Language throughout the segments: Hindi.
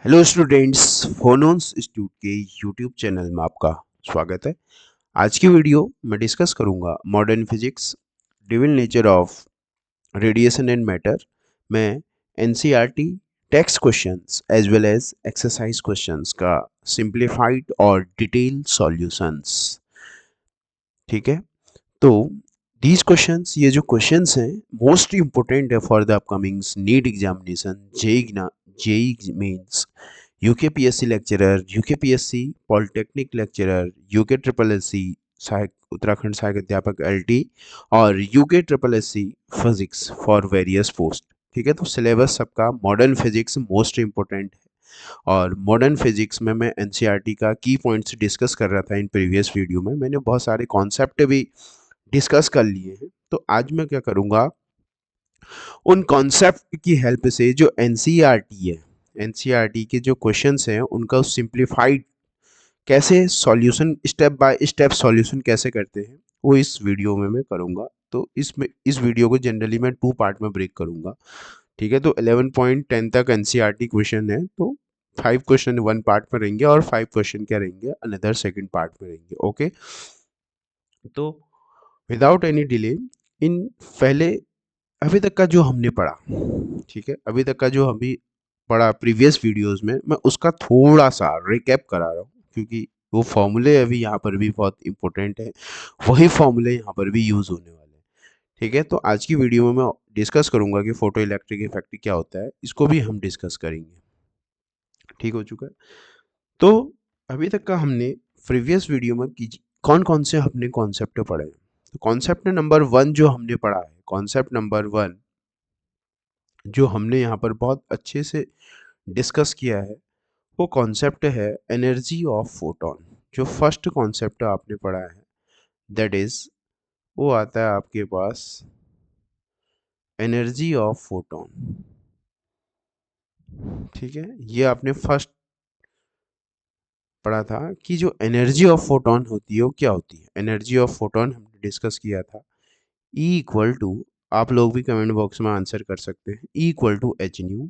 हेलो स्टूडेंट्स, फोनोन्स इंस्टीट्यूट के यूट्यूब चैनल में आपका स्वागत है। आज की वीडियो में डिस्कस करूंगा modern physics, dual nature of radiation and matter में NCERT text questions as well as exercise questions का सिंप्लीफाइड और डिटेल सॉल्यूशंस। ठीक है, तो दीज क्वेश्चंस, ये जो क्वेश्चंस हैं मोस्ट इंपोर्टेंट है for the upcoming NEET examination, JEE Mains, UKPSC lecturer, UKPSC polytechnic lecturer, UK triple SC सहायक उत्तराखंड सहायक अध्यापक एलटी और UK triple SC physics for various post. ठीक है, तो सिलेबस सबका मॉडर्न फिजिक्स मोस्ट इंपोर्टेंट है और मॉडर्न फिजिक्स में मैं एनसीईआरटी का की पॉइंट्स डिस्कस कर रहा था इन प्रीवियस वीडियो में। मैंने बहुत सारे कॉन्सेप्ट भी डिस्कस कर लिए हैं, तो आज मैं क्या करूँगा, उन कॉन्सेप्ट की हेल्प से जो एनसीईआरटी है, एनसीईआरटी के जो क्वेश्चंस हैं उनका सिंप्लीफाइड कैसे solution, step by step solution कैसे करते हैं, वो इस वीडियो में मैं करूँगा। तो इस वीडियो को जनरली मैं 2 पार्ट में ब्रेक करूँगा। ठीक है, तो 11.10 तक एनसीईआरटी क्वेश्चन है, तो 5 क्वेश्चन 1 पार्ट में रहेंगे और 5 क्वेश्चन क्या रहेंगे, अनदर सेकंड पार्ट में रहेंगे। ओके, तो विदाउट एनी डिले, इन पहले अभी तक का जो हमने पढ़ा, ठीक है, अभी तक का जो अभी पढ़ा प्रीवियस वीडियोस में, मैं उसका थोड़ा सा रिकैप करा रहा हूँ क्योंकि वो फॉर्मूले अभी यहाँ पर भी बहुत इंपॉर्टेंट है, वही फॉर्मूले यहाँ पर भी यूज़ होने वाले हैं। ठीक है, तो आज की वीडियो में मैं डिस्कस करूँगा कि फोटो इलेक्ट्रिक इफेक्ट क्या होता है, इसको भी हम डिस्कस करेंगे। ठीक हो चुका है, तो अभी तक का हमने प्रीवियस वीडियो में कौन कौन से हमने कॉन्सेप्ट पढ़े हैं। तो कॉन्सेप्ट नंबर 1 जो हमने पढ़ा है, कॉन्सेप्ट नंबर 1 जो हमने यहाँ पर बहुत अच्छे से डिस्कस किया है, वो कॉन्सेप्ट है एनर्जी ऑफ फोटोन। जो फर्स्ट कॉन्सेप्ट आपने पढ़ा है, दैट इज, वो आता है आपके पास एनर्जी ऑफ फोटोन। ठीक है, ये आपने फर्स्ट पढ़ा था कि जो एनर्जी ऑफ फोटोन होती है वो क्या होती है। एनर्जी ऑफ फोटोन हमने डिस्कस किया था, ई इक्वल टू, आप लोग भी कमेंट बॉक्स में आंसर कर सकते हैं, E equal to H nu,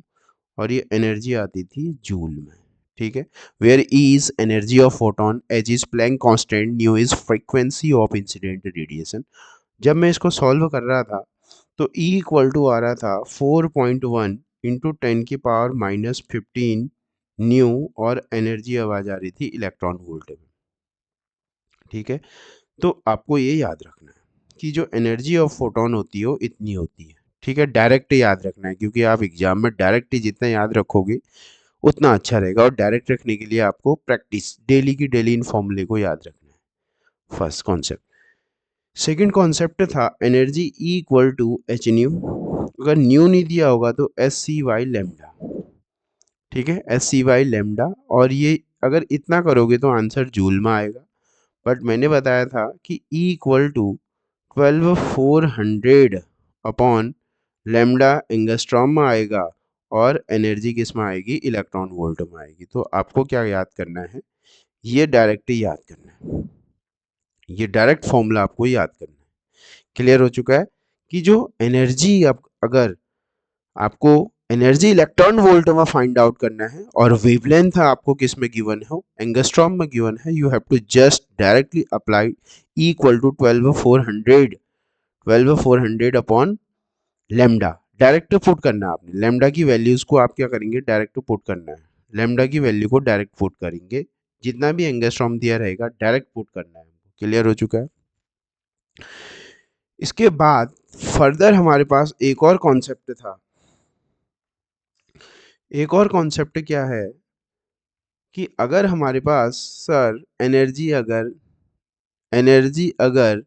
और ये एनर्जी आती थी जूल में। ठीक है, where E is energy of photon, H is Planck constant, nu is frequency of incident radiation. जब मैं इसको सॉल्व कर रहा था तो ई इक्वल टू आ रहा था 4.1 इंटू 10⁻⁻15 न्यू, और एनर्जी आवाज आ रही थी इलेक्ट्रॉन वोल्ट में। ठीक है, तो आपको ये याद रखना है कि जो एनर्जी ऑफ फोटोन होती है वो इतनी होती है। ठीक है, डायरेक्ट याद रखना है क्योंकि आप एग्जाम में डायरेक्ट जितना याद रखोगे उतना अच्छा रहेगा, और डायरेक्ट रखने के लिए आपको प्रैक्टिस डेली की डेली इन फॉर्मूले को याद रखना है। First concept. सेकंड कॉन्सेप्ट था energy E equal to H nu, अगर न्यू नहीं दिया होगा तो एस सी वाई लेमडा। ठीक है, एस सी वाई लेमडा, और ये अगर इतना करोगे तो आंसर जूल में आएगा। बट मैंने बताया था कि E equal to 12,400 upon lambda angstrom में आएगा, और एनर्जी किस में आएगी, इलेक्ट्रॉन वोल्ट में आएगी। तो आपको क्या याद करना है, ये डायरेक्ट ही याद करना है, ये डायरेक्ट फॉर्मूला आपको याद करना है। क्लियर हो चुका है कि जो एनर्जी, आप अगर आपको एनर्जी इलेक्ट्रॉन वोल्ट में फाइंड आउट करना है और वेवलेंथ आपको किस में गिवन है, एंगस्ट्रॉम में गिवन है, you have to just directly apply E equal to 12,400 upon lambda. Direct put करना है आपने, लेमडा की वैल्यूज को आप क्या करेंगे, डायरेक्ट पुट करना है, लेमडा की वैल्यू को डायरेक्ट पुट करेंगे, जितना भी एंगस्ट्रॉम दिया रहेगा डायरेक्ट पुट करना है। क्लियर हो चुका है। इसके बाद फर्दर हमारे पास एक और कॉन्सेप्ट था। एक और कॉन्सेप्ट क्या है कि अगर हमारे पास सर एनर्जी अगर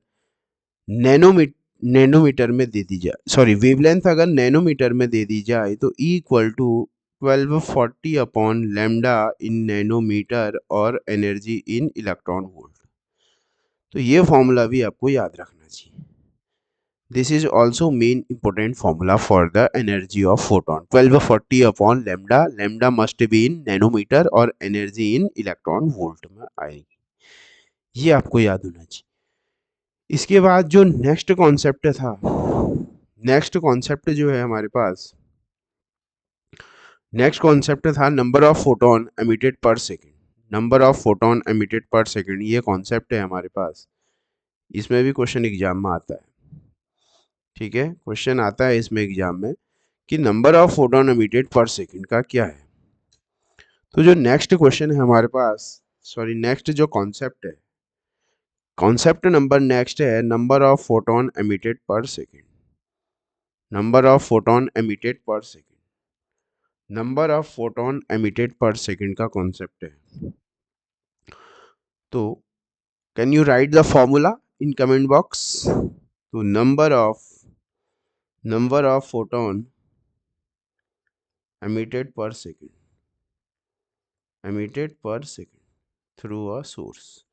नैनोमीटर में दे दी जाए, सॉरी वेवलेंथ अगर नैनोमीटर में दे दी जाए, तो E equal to 1240 upon lambda in nanometre और एनर्जी इन इलेक्ट्रॉन वोल्ट। तो ये फॉर्मूला भी आपको याद रखना चाहिए। This is also main important formula for the energy of photon, 1240 upon lambda, lambda must be in nanometer और energy in electron volt में आएगी। ये आपको याद होना चाहिए। इसके बाद जो नेक्स्ट कॉन्सेप्ट था, नेक्स्ट कॉन्सेप्ट जो है हमारे पास, नेक्स्ट कॉन्सेप्ट था number of photon emitted per second. Number of photon emitted per second, ये कॉन्सेप्ट है हमारे पास, इसमें भी क्वेश्चन एग्जाम में आता है। ठीक है, क्वेश्चन आता है इसमें एग्जाम में कि number of photon emitted per second का क्या है। तो जो नेक्स्ट क्वेश्चन है हमारे पास, सॉरी नेक्स्ट जो कॉन्सेप्ट है, कॉन्सेप्ट नंबर नेक्स्ट है number of photon emitted per second. Number of photon emitted per second, number of photon emitted per second का कॉन्सेप्ट है। तो can you write the formula in comment box. तो number of photon emitted per second through a source.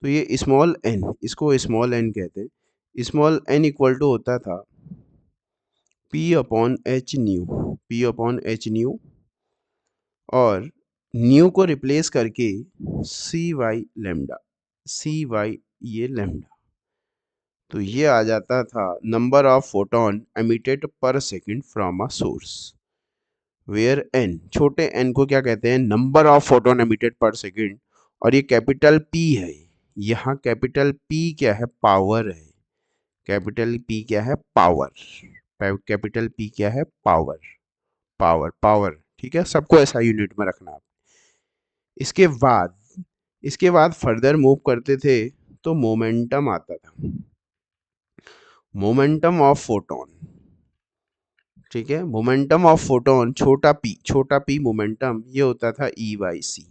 तो ये स्मॉल एन, इसको स्मॉल एन कहते हैं। स्मॉल एन इक्वल टू होता था पी अपॉन एच न्यू, और न्यू को रिप्लेस करके सी वाई लेमडा, ये लेमडा। तो ये आ जाता था number of photon emitted per second from a source, where N, छोटे एन को क्या कहते हैं, number of photon emitted per second, और ये कैपिटल पी है। यहाँ कैपिटल पी क्या है, पावर है। कैपिटल पी क्या है, पावर। कैपिटल पी क्या है, पावर, पावर। ठीक है, सबको ऐसा यूनिट में रखना आप। इसके बाद फर्दर मूव करते थे तो मोमेंटम आता था, मोमेंटम ऑफ फोटोन। ठीक है, मोमेंटम ऑफ फोटोन, छोटा पी मोमेंटम, ये होता था ई वाई सी।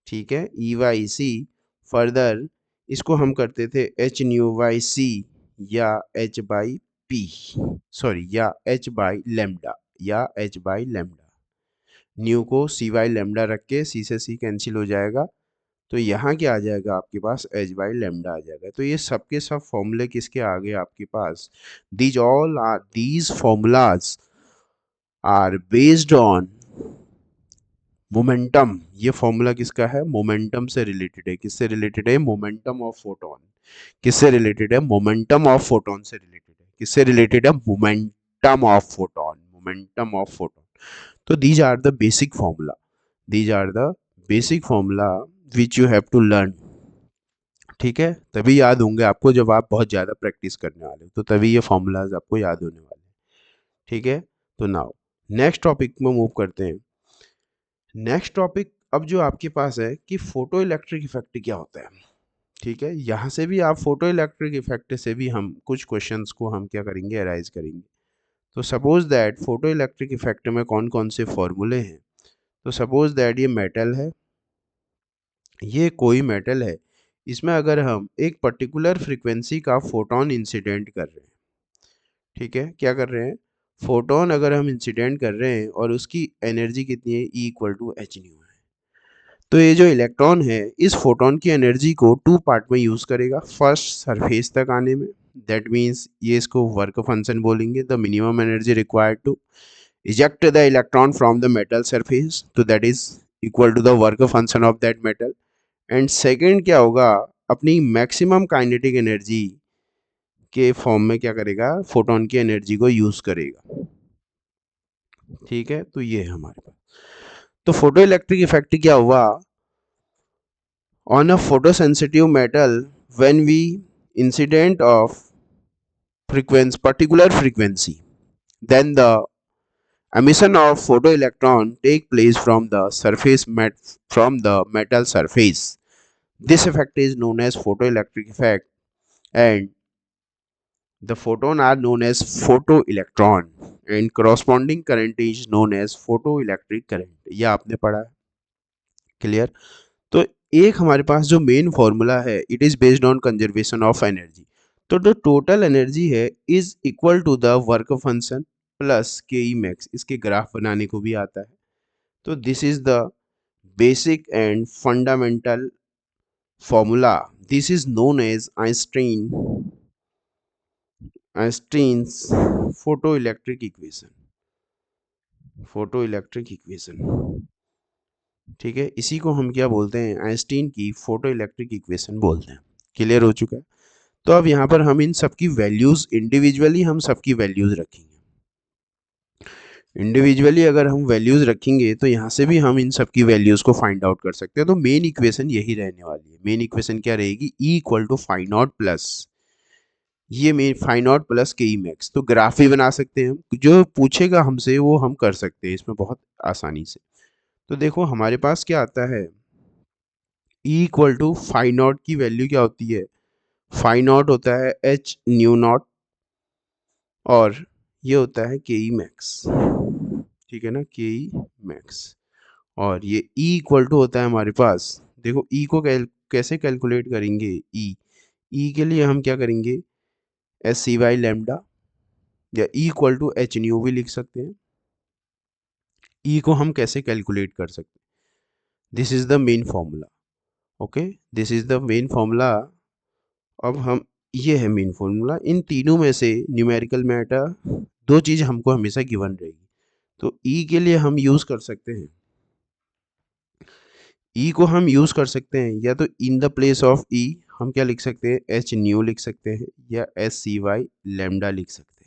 ठीक है, ई वाई सी। फर्दर इसको हम करते थे एच न्यू बाई सी, या एच बाई पी, सॉरी, या एच बाई लेमडा, न्यू को सी वाई लेमडा रख के, सी से सी कैंसिल हो जाएगा, तो यहाँ क्या आ जाएगा आपके पास, एच बाई लेमडा आ जाएगा। तो ये सब के सब फॉर्मूले किसके आगे आपके पास, these formulas are based on momentum. ये फॉर्मूला किसका है, मोमेंटम से रिलेटेड है। किससे रिलेटेड है, मोमेंटम ऑफ फोटोन। किससे रिलेटेड है, मोमेंटम ऑफ फोटोन से रिलेटेड है। किससे रिलेटेड है, मोमेंटम ऑफ फोटोन। तो these are the basic formula, which you have to learn. ठीक है, तभी याद होंगे आपको जब आप बहुत ज़्यादा प्रैक्टिस करने वाले हो, तो तभी ये फॉर्मूलाज आपको याद होने वाले हैं। ठीक है, तो नाउ नेक्स्ट टॉपिक में मूव करते हैं। नेक्स्ट टॉपिक अब जो आपके पास है कि फोटो इलेक्ट्रिक इफेक्ट क्या होता है। ठीक है, यहाँ से भी आप फोटो इलेक्ट्रिक इफेक्ट से भी हम कुछ क्वेश्चंस को हम क्या करेंगे, अराइज करेंगे। तो suppose that photo electric effect में कौन कौन से फॉर्मूले हैं। तो सपोज दैट ये मेटल है, ये कोई मेटल है, इसमें अगर हम एक पर्टिकुलर फ्रीक्वेंसी का फोटोन इंसिडेंट कर रहे हैं। ठीक है, क्या कर रहे हैं, फोटोन अगर हम इंसिडेंट कर रहे हैं और उसकी एनर्जी कितनी है, E equal to H nu है। तो ये जो इलेक्ट्रॉन है इस फोटोन की एनर्जी को टू पार्ट में यूज करेगा। फर्स्ट सरफेस तक आने में, दैट मीन्स ये इसको वर्क फंक्शन बोलेंगे, the minimum energy required to eject the electron from the metal surface, तो that is equal to the work function of that metal. And second क्या होगा, अपनी मैक्सिमम काइनेटिक एनर्जी के फॉर्म में क्या करेगा, फोटोन की एनर्जी को यूज करेगा। ठीक है, तो ये है हमारे पास। तो फोटो इलेक्ट्रिक इफेक्ट क्या हुआ, on a photosensitive metal when we incident of particular frequency, then the emission of photoelectron take place from the from the metal surface. This effect is known as photoelectric effect, and the photon are known as photoelectron, and corresponding current is known as photoelectric current. यह आपने पढ़ा है, क्लियर। तो एक हमारे पास जो मेन फॉर्मूला है, it is based on conservation of energy. तो जो टोटल एनर्जी है is equal to the work function plus K E max, इसके ग्राफ बनाने को भी आता है। तो this is the basic and fundamental formula, this is known as Einstein's photo electric equation. ठीक है, इसी को हम क्या बोलते हैं, आइंस्टीन की फोटो इलेक्ट्रिक इक्वेशन बोलते हैं। क्लियर हो चुका है। तो अब यहाँ पर हम इन सबकी वैल्यूज इंडिविजुअली हम सबकी वैल्यूज रखेंगे। इंडिविजुअली अगर हम वैल्यूज़ रखेंगे तो यहाँ से भी हम इन सब की वैल्यूज़ को फाइंड आउट कर सकते हैं। तो मेन इक्वेशन यही रहने वाली है। मेन इक्वेशन क्या रहेगी? E equal to phi naught plus, ये main phi naught plus K E max. तो ग्राफ भी बना सकते हैं हम, जो पूछेगा हमसे वो हम कर सकते हैं इसमें बहुत आसानी से। तो देखो हमारे पास क्या आता है, E equal to phi not की वैल्यू क्या होती है? फाई नॉट होता है एच न्यू नॉट, और ये होता है के ई मैक्स, ठीक है ना, के ई मैक्स। और ये E इक्वल टू होता है हमारे पास, देखो E को कैसे कैलकुलेट करेंगे? E के लिए हम क्या करेंगे? एस सी वाई लेमडा, या E equal to H nu भी लिख सकते हैं। E को हम कैसे कैलकुलेट कर सकते हैं? This is the main formula. Okay, this is the main formula. अब हम, ये है मेन फॉर्मूला। इन तीनों में से न्यूमेरिकल मैटर दो चीज हमको हमेशा गिवन रहेगी। तो E के लिए हम यूज कर सकते हैं, ई को हम यूज कर सकते हैं या तो इन द प्लेस ऑफ ई हम क्या लिख सकते हैं? एच न्यू लिख सकते हैं, या एस सी वाई लेमडा लिख सकते हैं,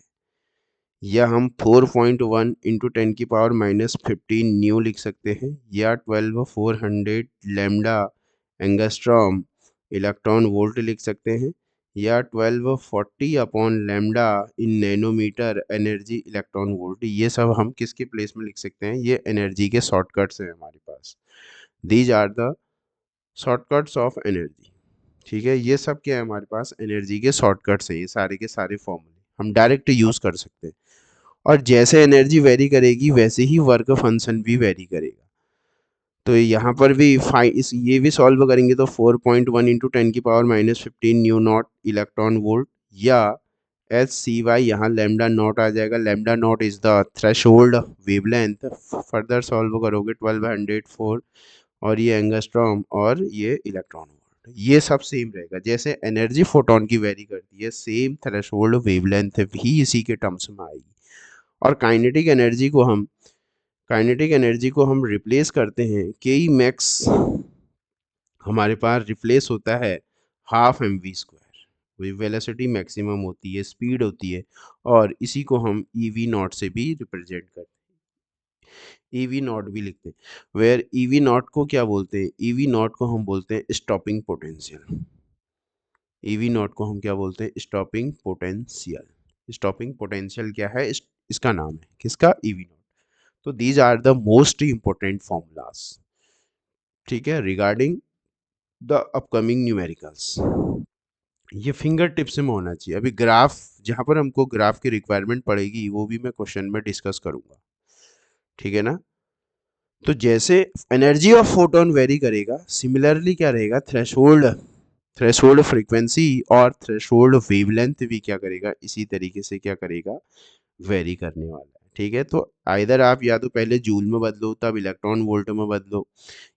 या हम 4.1 इंटू 10⁻⁻15 न्यू लिख सकते हैं, या 12400 लेमडा एंगस्ट्रॉम इलेक्ट्रॉन वोल्ट लिख सकते हैं, या 1240 upon lambda in nanometer energy electron volt. ये सब हम किसके प्लेस में लिख सकते हैं? ये एनर्जी के शॉर्टकट्स हैं हमारे पास। These are the shortcuts of energy. ठीक है, ये सब क्या है हमारे पास? एनर्जी के शॉर्टकट्स हैं, ये सारे के सारे फॉर्मूले हम डायरेक्ट यूज कर सकते हैं। और जैसे एनर्जी वेरी करेगी वैसे ही वर्क फंक्शन भी वेरी करेगा। तो यहाँ पर भी इस ये भी सॉल्व करेंगे तो 4.1 into 10⁻⁻15 nu not electron volt, या एच सी वाई, यहाँ लेमडा नॉट आ जाएगा। Lambda naught is the threshold wavelength. Further solve करोगे 1204, और ये एंगस्ट्रॉम और ये इलेक्ट्रॉन वोल्ट, ये सब सेम रहेगा। जैसे एनर्जी फोटोन की वेरी करती है, सेम थ्रेशोल्ड वेवलेंथ भी इसी के टर्म्स में आएगी। और काइनेटिक एनर्जी को हम रिप्लेस करते हैं, के ई मैक्स हमारे पास रिप्लेस होता है half M V square. Velocity maximum होती है, स्पीड होती है, और इसी को हम ई वी नॉट से भी रिप्रेजेंट करते हैं, ई वी नॉट भी लिखते हैं। वेयर ई वी नॉट को क्या बोलते हैं? ई वी नॉट को हम बोलते हैं stopping potential. E V not को हम क्या बोलते हैं? Stopping potential. स्टॉपिंग पोटेंशियल क्या है? इसका नाम है, किसका? E V nought. तो these are the most important formulas, ठीक है, रिगार्डिंग द अपकमिंग न्यूमेरिकल्स। ये फिंगर टिप्स में होना चाहिए। अभी ग्राफ, जहां पर हमको ग्राफ की रिक्वायरमेंट पड़ेगी वो भी मैं क्वेश्चन में डिस्कस करूंगा, ठीक है ना। तो जैसे एनर्जी ऑफ फोटोन वेरी करेगा, सिमिलरली क्या रहेगा? थ्रेशोल्ड फ्रीक्वेंसी और थ्रेशोल्ड वेवलेंथ भी क्या करेगा? इसी तरीके से क्या करेगा? वेरी करने वाला है, ठीक है। तो आइदर आप या तो पहले जूल में बदलो तब इलेक्ट्रॉन वोल्ट में बदलो,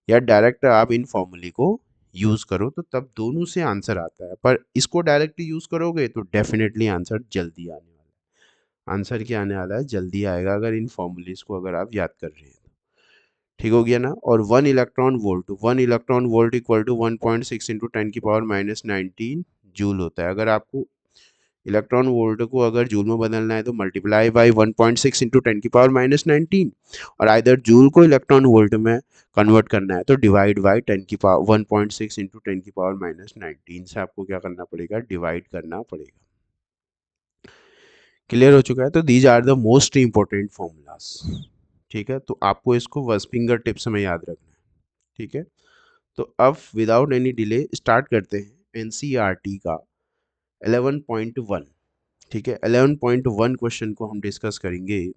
या डायरेक्ट आप इन फॉर्मूले को यूज करो, तो तब दोनों से आंसर आता है। पर इसको डायरेक्ट यूज करोगे तो डेफिनेटली आंसर जल्दी आने वाला है। आंसर क्या आने वाला है? जल्दी आएगा, अगर इन फॉर्मूलेस को अगर आप याद कर रहे हैं। ठीक हो गया ना। और 1 electron volt equal to 1.6 into 10⁻⁻19 joule होता है। अगर आपको इलेक्ट्रॉन वोल्ट को अगर जूल में बदलना है तो मल्टीप्लाई बाई 1.6 इंटू 10⁻⁻19, और आइदर जूल को इलेक्ट्रॉन वोल्ट में कन्वर्ट करना है तो डिवाइड बाई 1.6 इंटू 10⁻⁻19 से आपको क्या करना पड़ेगा? डिवाइड करना पड़ेगा। क्लियर हो चुका है? तो these are the most important formulas, ठीक है। तो आपको इसको बस फिंगर टिप्स में याद रखना है, ठीक है। तो अब विदाउट एनी डिले स्टार्ट करते हैं एनसीईआरटी का 11.1, ठीक है। 11.1 क्वेश्चन को हम डिस्कस करेंगे।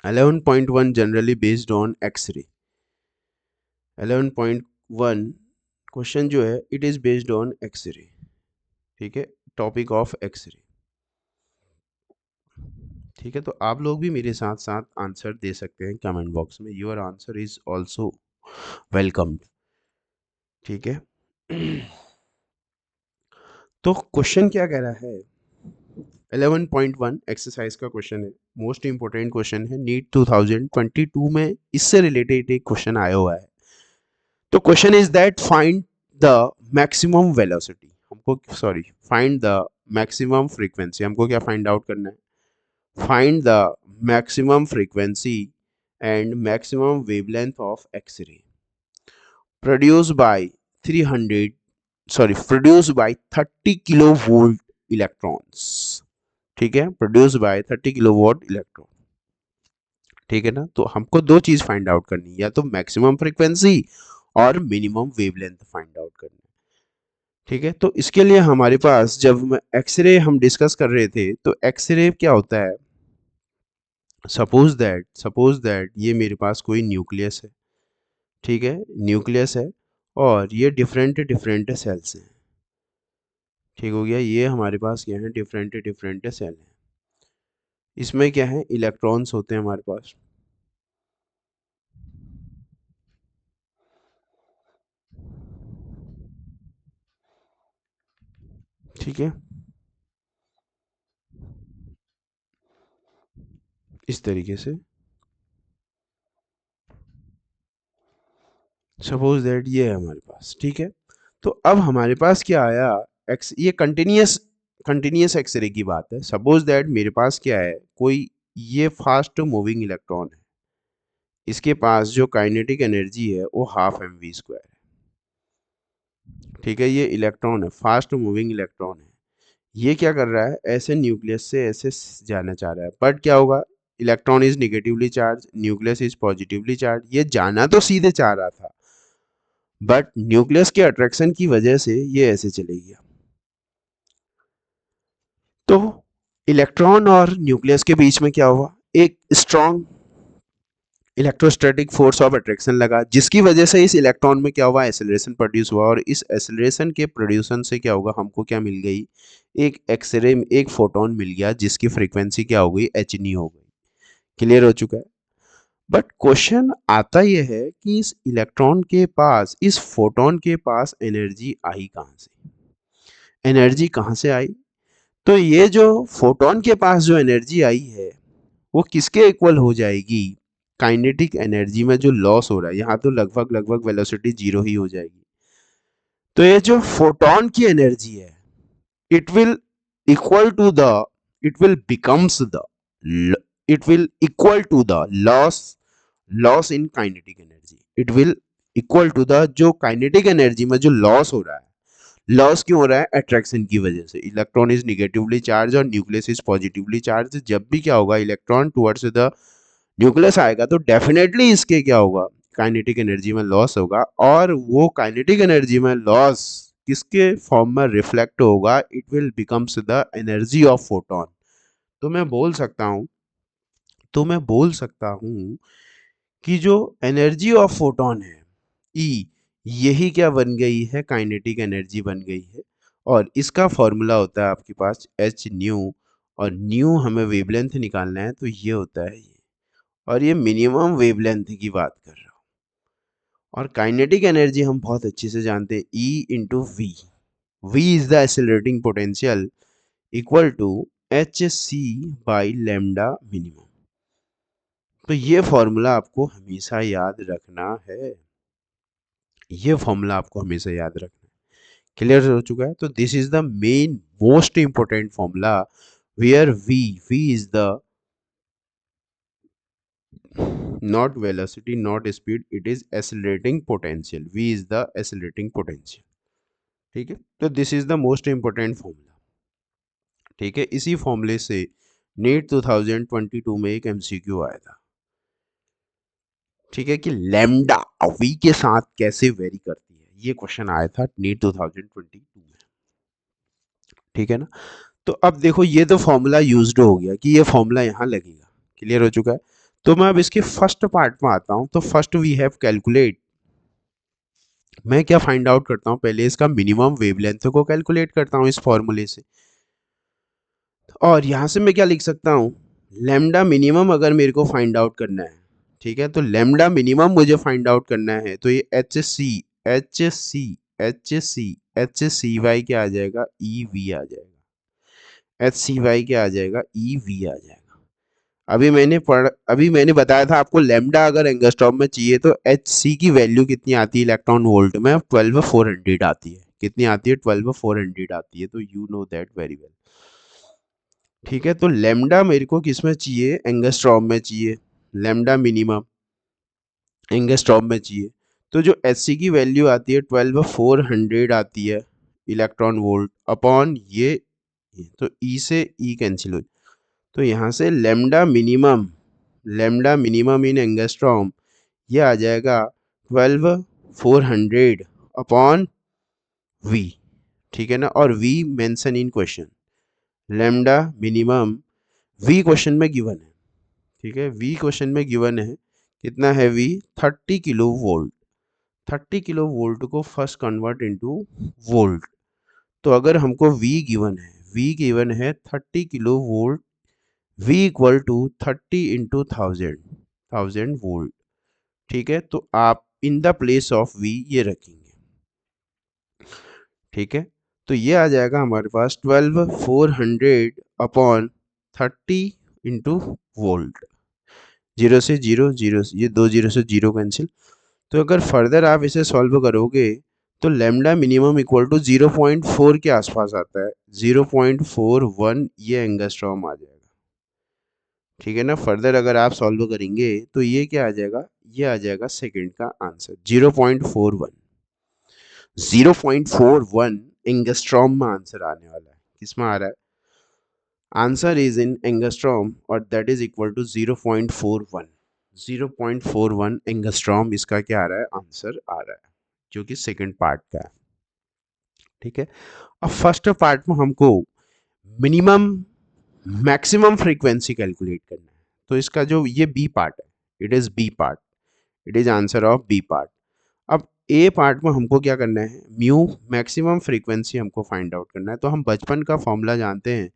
11.1 generally based on X-ray. 11.1 question जो है it is based on X-ray, ठीक है, टॉपिक ऑफ एक्सरे, ठीक है। तो आप लोग भी मेरे साथ साथ आंसर दे सकते हैं कमेंट बॉक्स में। Your answer is also welcomed, ठीक है। तो क्वेश्चन क्या कह रहा है? 11.1 एक्सरसाइज का क्वेश्चन है, मोस्ट इंपोर्टेंट क्वेश्चन है, नीट 2022 में इससे रिलेटेड एक क्वेश्चन आया हुआ है। तो question is that find the maximum velocity, हमको फाइंड द मैक्सिमम फ्रीक्वेंसी, हमको क्या फाइंड आउट करना है? Find the maximum frequency and maximum wavelength of X-ray produce by 300 produce by 30 kilo volt electrons. ठीक है, produce by 30 kilo volt electron. ठीक है ना, तो हमको दो चीज फाइंड आउट करनी है, या तो मैक्सिमम फ्रीक्वेंसी और मिनिमम वेवलेंथ फाइंड आउट करनी है। ठीक है, तो इसके लिए हमारे पास जब एक्सरे हम डिस्कस कर रहे थे तो एक्सरे क्या होता है, सपोज दैट ये मेरे पास कोई न्यूक्लियस है। ठीक है, न्यूक्लियस है और ये डिफरेंट डिफरेंट सेल्स हैं। ठीक हो गया, ये हमारे पास क्या है, डिफरेंट डिफरेंट सेल हैं। इसमें क्या है, इलेक्ट्रॉन्स होते हैं हमारे पास। ठीक है, इस तरीके से सपोज दैट ये है हमारे पास। ठीक है, तो अब हमारे पास क्या आया, एक्स ये कंटिन्यूस एक्सरे की बात है। सपोज दैट मेरे पास क्या है, कोई ये फास्ट मूविंग इलेक्ट्रॉन है, इसके पास जो काइनेटिक एनर्जी है वो हाफ एम वी स्क्वायर है। ठीक है, ये इलेक्ट्रॉन है, फास्ट मूविंग इलेक्ट्रॉन है। ये क्या कर रहा है, ऐसे न्यूक्लियस से ऐसे जाना चाह रहा है, बट क्या होगा, electron is negatively charge, nucleus is positively charge. ये जाना तो सीधे चाह रहा था, बट न्यूक्लियस के अट्रैक्शन की वजह से ये ऐसे चले गया। तो इलेक्ट्रॉन और न्यूक्लियस के बीच में क्या हुआ, एक strong electrostatic force of attraction लगा, जिसकी वजह से इस इलेक्ट्रॉन में क्या हुआ, एसिलरेशन प्रोड्यूस हुआ, और इस एसिलरेशन के प्रोड्यूसन से क्या होगा, हमको क्या मिल गई, एक एक्सरे, एक फोटोन मिल गया, जिसकी फ्रीक्वेंसी क्या हो गई, एच नी हो गई। क्लियर हो चुका है। बट क्वेश्चन आता यह है कि इस इलेक्ट्रॉन के पास, इस फोटोन के पास एनर्जी आई कहाँ से, एनर्जी कहाँ से आई। तो ये जो फोटोन के पास जो एनर्जी आई है वो किसके इक्वल हो जाएगी, काइनेटिक एनर्जी में जो लॉस हो रहा है, यहाँ तो लगभग लगभग वेलोसिटी जीरो ही हो जाएगी। तो ये जो फोटोन की एनर्जी है, it will equal to the it will becomes the it will equal to the loss in kinetic energy. It will equal to the जो काइनेटिक एनर्जी में जो लॉस हो रहा है, लॉस क्यों हो रहा है, अट्रैक्शन की वजह से। इलेक्ट्रॉन इज निगेटिवली चार्ज और न्यूक्लियस इज पॉजिटिवली चार्ज। जब भी क्या होगा, इलेक्ट्रॉन टुवर्ड्स द न्यूक्लियस आएगा तो डेफिनेटली इसके क्या होगा, काइनेटिक एनर्जी में लॉस होगा, और वो काइनेटिक एनर्जी में लॉस किसके फॉर्म में रिफ्लेक्ट होगा, it will becomes the energy of photon. तो मैं बोल सकता हूं कि जो एनर्जी ऑफ फोटोन है, ई, यही क्या बन गई है, काइनेटिक एनर्जी बन गई है। और इसका फॉर्मूला होता है आपके पास एच न्यू, और न्यू हमें वेवलेंथ निकालना है, तो ये होता है ये, और ये मिनिमम वेवलेंथ की बात कर रहा हूँ। और काइनेटिक एनर्जी हम बहुत अच्छे से जानते हैं, E into V, V is the accelerating potential equal to H C by lambda minimum. तो ये फॉर्मूला आपको हमेशा याद रखना है, ये फॉर्मूला आपको हमेशा याद रखना है। क्लियर हो चुका है। तो this is the main most important formula where V is the not velocity, not speed, it is accelerating potential, v is the accelerating potential। ठीक है, तो this is the most important formula. ठीक है, इसी फॉर्मूले से नीट 2022 में एक एमसीक्यू आया था। ठीक है, कि लैम्डा वी के साथ कैसे वेरी करती है, ये क्वेश्चन आया था नीट 2022 में। ठीक है ना, तो अब देखो ये तो फॉर्मूला यूज्ड हो गया कि ये फॉर्मूला यहाँ लगेगा। क्लियर हो चुका है। तो मैं अब इसके फर्स्ट पार्ट में आता हूं। तो फर्स्ट वी हैव कैलकुलेट, मैं क्या फाइंड आउट करता हूं, पहले इसका मिनिमम वेवलेंथ को कैलकुलेट करता हूं इस फॉर्मूले से। और यहां से मैं क्या लिख सकता हूं, लेमडा मिनिमम अगर मेरे को फाइंड आउट करना है, ठीक है, तो लेमडा मिनिमम मुझे फाइंड आउट करना है, तो ये H C H C Y क्या आ जाएगा, ई वी आ जाएगा। एच सी वाई क्या आ जाएगा, ई वी आ जाएगा। अभी मैंने बताया था आपको, लेमडा अगर एंगस्ट्रॉम में चाहिए तो एच सी की वैल्यू कितनी आती है इलेक्ट्रॉन वोल्ट में, 12,400 आती है। कितनी आती है, 12,400 आती है। तो you know that very well. ठीक है, तो लेमडा मेरे को किस में चाहिए, एंगस्ट्रॉम में चाहिए, लेमडा मिनिमम एंगस्ट्रॉम में चाहिए। तो जो एच की वैल्यू आती है 12400 आती है इलेक्ट्रॉन वोल्ट अपॉन ये, तो ई से ई कैंसिल हो, तो यहाँ से लेमडा मिनिमम इन एंगस्ट्रॉम ये आ जाएगा 12400 अपॉन वी, ठीक है ना, और we mention in question, lambda minimum V question में गिवन है, ठीक है, वी क्वेश्चन में गिवन है, कितना है V, 30 kilo volt, 30 kilo volt को फर्स्ट कन्वर्ट इनटू वोल्ट। तो अगर हमको वी गिवन है 30 kilo volt, V equal to 30 into thousand volt, ठीक है, तो आप in the place of V ये रखेंगे, ठीक है, तो ये आ जाएगा हमारे पास 12400 अपॉन 30 इंटू वोल्ट, जीरो से जीरो, जीरो ये दो जीरो से जीरो कैंसिल। तो अगर फर्दर आप इसे सॉल्व करोगे तो लेमडा मिनिमम इक्वल टू 0.4 के आसपास आता है, 0.41 ये एंगस्ट्रॉम आ जाएगा, ठीक है ना। फर्दर अगर आप सॉल्व करेंगे तो ये क्या आ जाएगा, ये आ जाएगा सेकंड का आंसर 0.41, 0.41 एंगस्ट्रॉम में आंसर आने वाला है, किसमें आ रहा है, आंसर इज इन एंगस्ट्रॉम और that is equal to 0.41, 0.41 angstrom इसका क्या आ रहा है, आंसर आ रहा है, जो कि सेकंड पार्ट का है, ठीक है। अब फर्स्ट पार्ट में हमको मिनिमम मैक्सिमम फ्रीक्वेंसी कैलकुलेट करना है, तो इसका जो ये बी पार्ट है, it is B part, it is answer of B part. अब ए पार्ट में हमको क्या करना है, म्यू मैक्सिमम फ्रीक्वेंसी हमको फाइंड आउट करना है। तो हम बचपन का फॉर्मूला जानते हैं,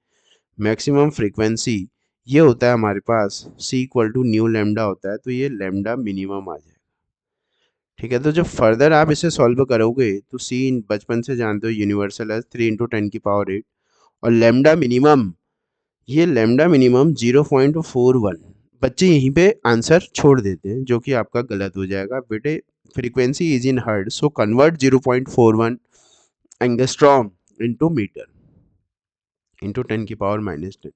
मैक्सिमम फ्रीक्वेंसी ये होता है हमारे पास सी इक्वल टू न्यू लेमडा होता है, तो ये लेमडा मिनिमम आ जाएगा, ठीक है। तो जब फर्दर आप इसे सॉल्व करोगे तो सी बचपन से जानते हो यूनिवर्सल है 3 × 10⁸, और लेमडा मिनिमम, ये लेमडा मिनिमम 0.41, बच्चे यहीं पे आंसर छोड़ देते हैं जो कि आपका गलत हो जाएगा बेटे, frequency is in hertz, so convert 0.41 angstrom into meter into 10⁻⁻10।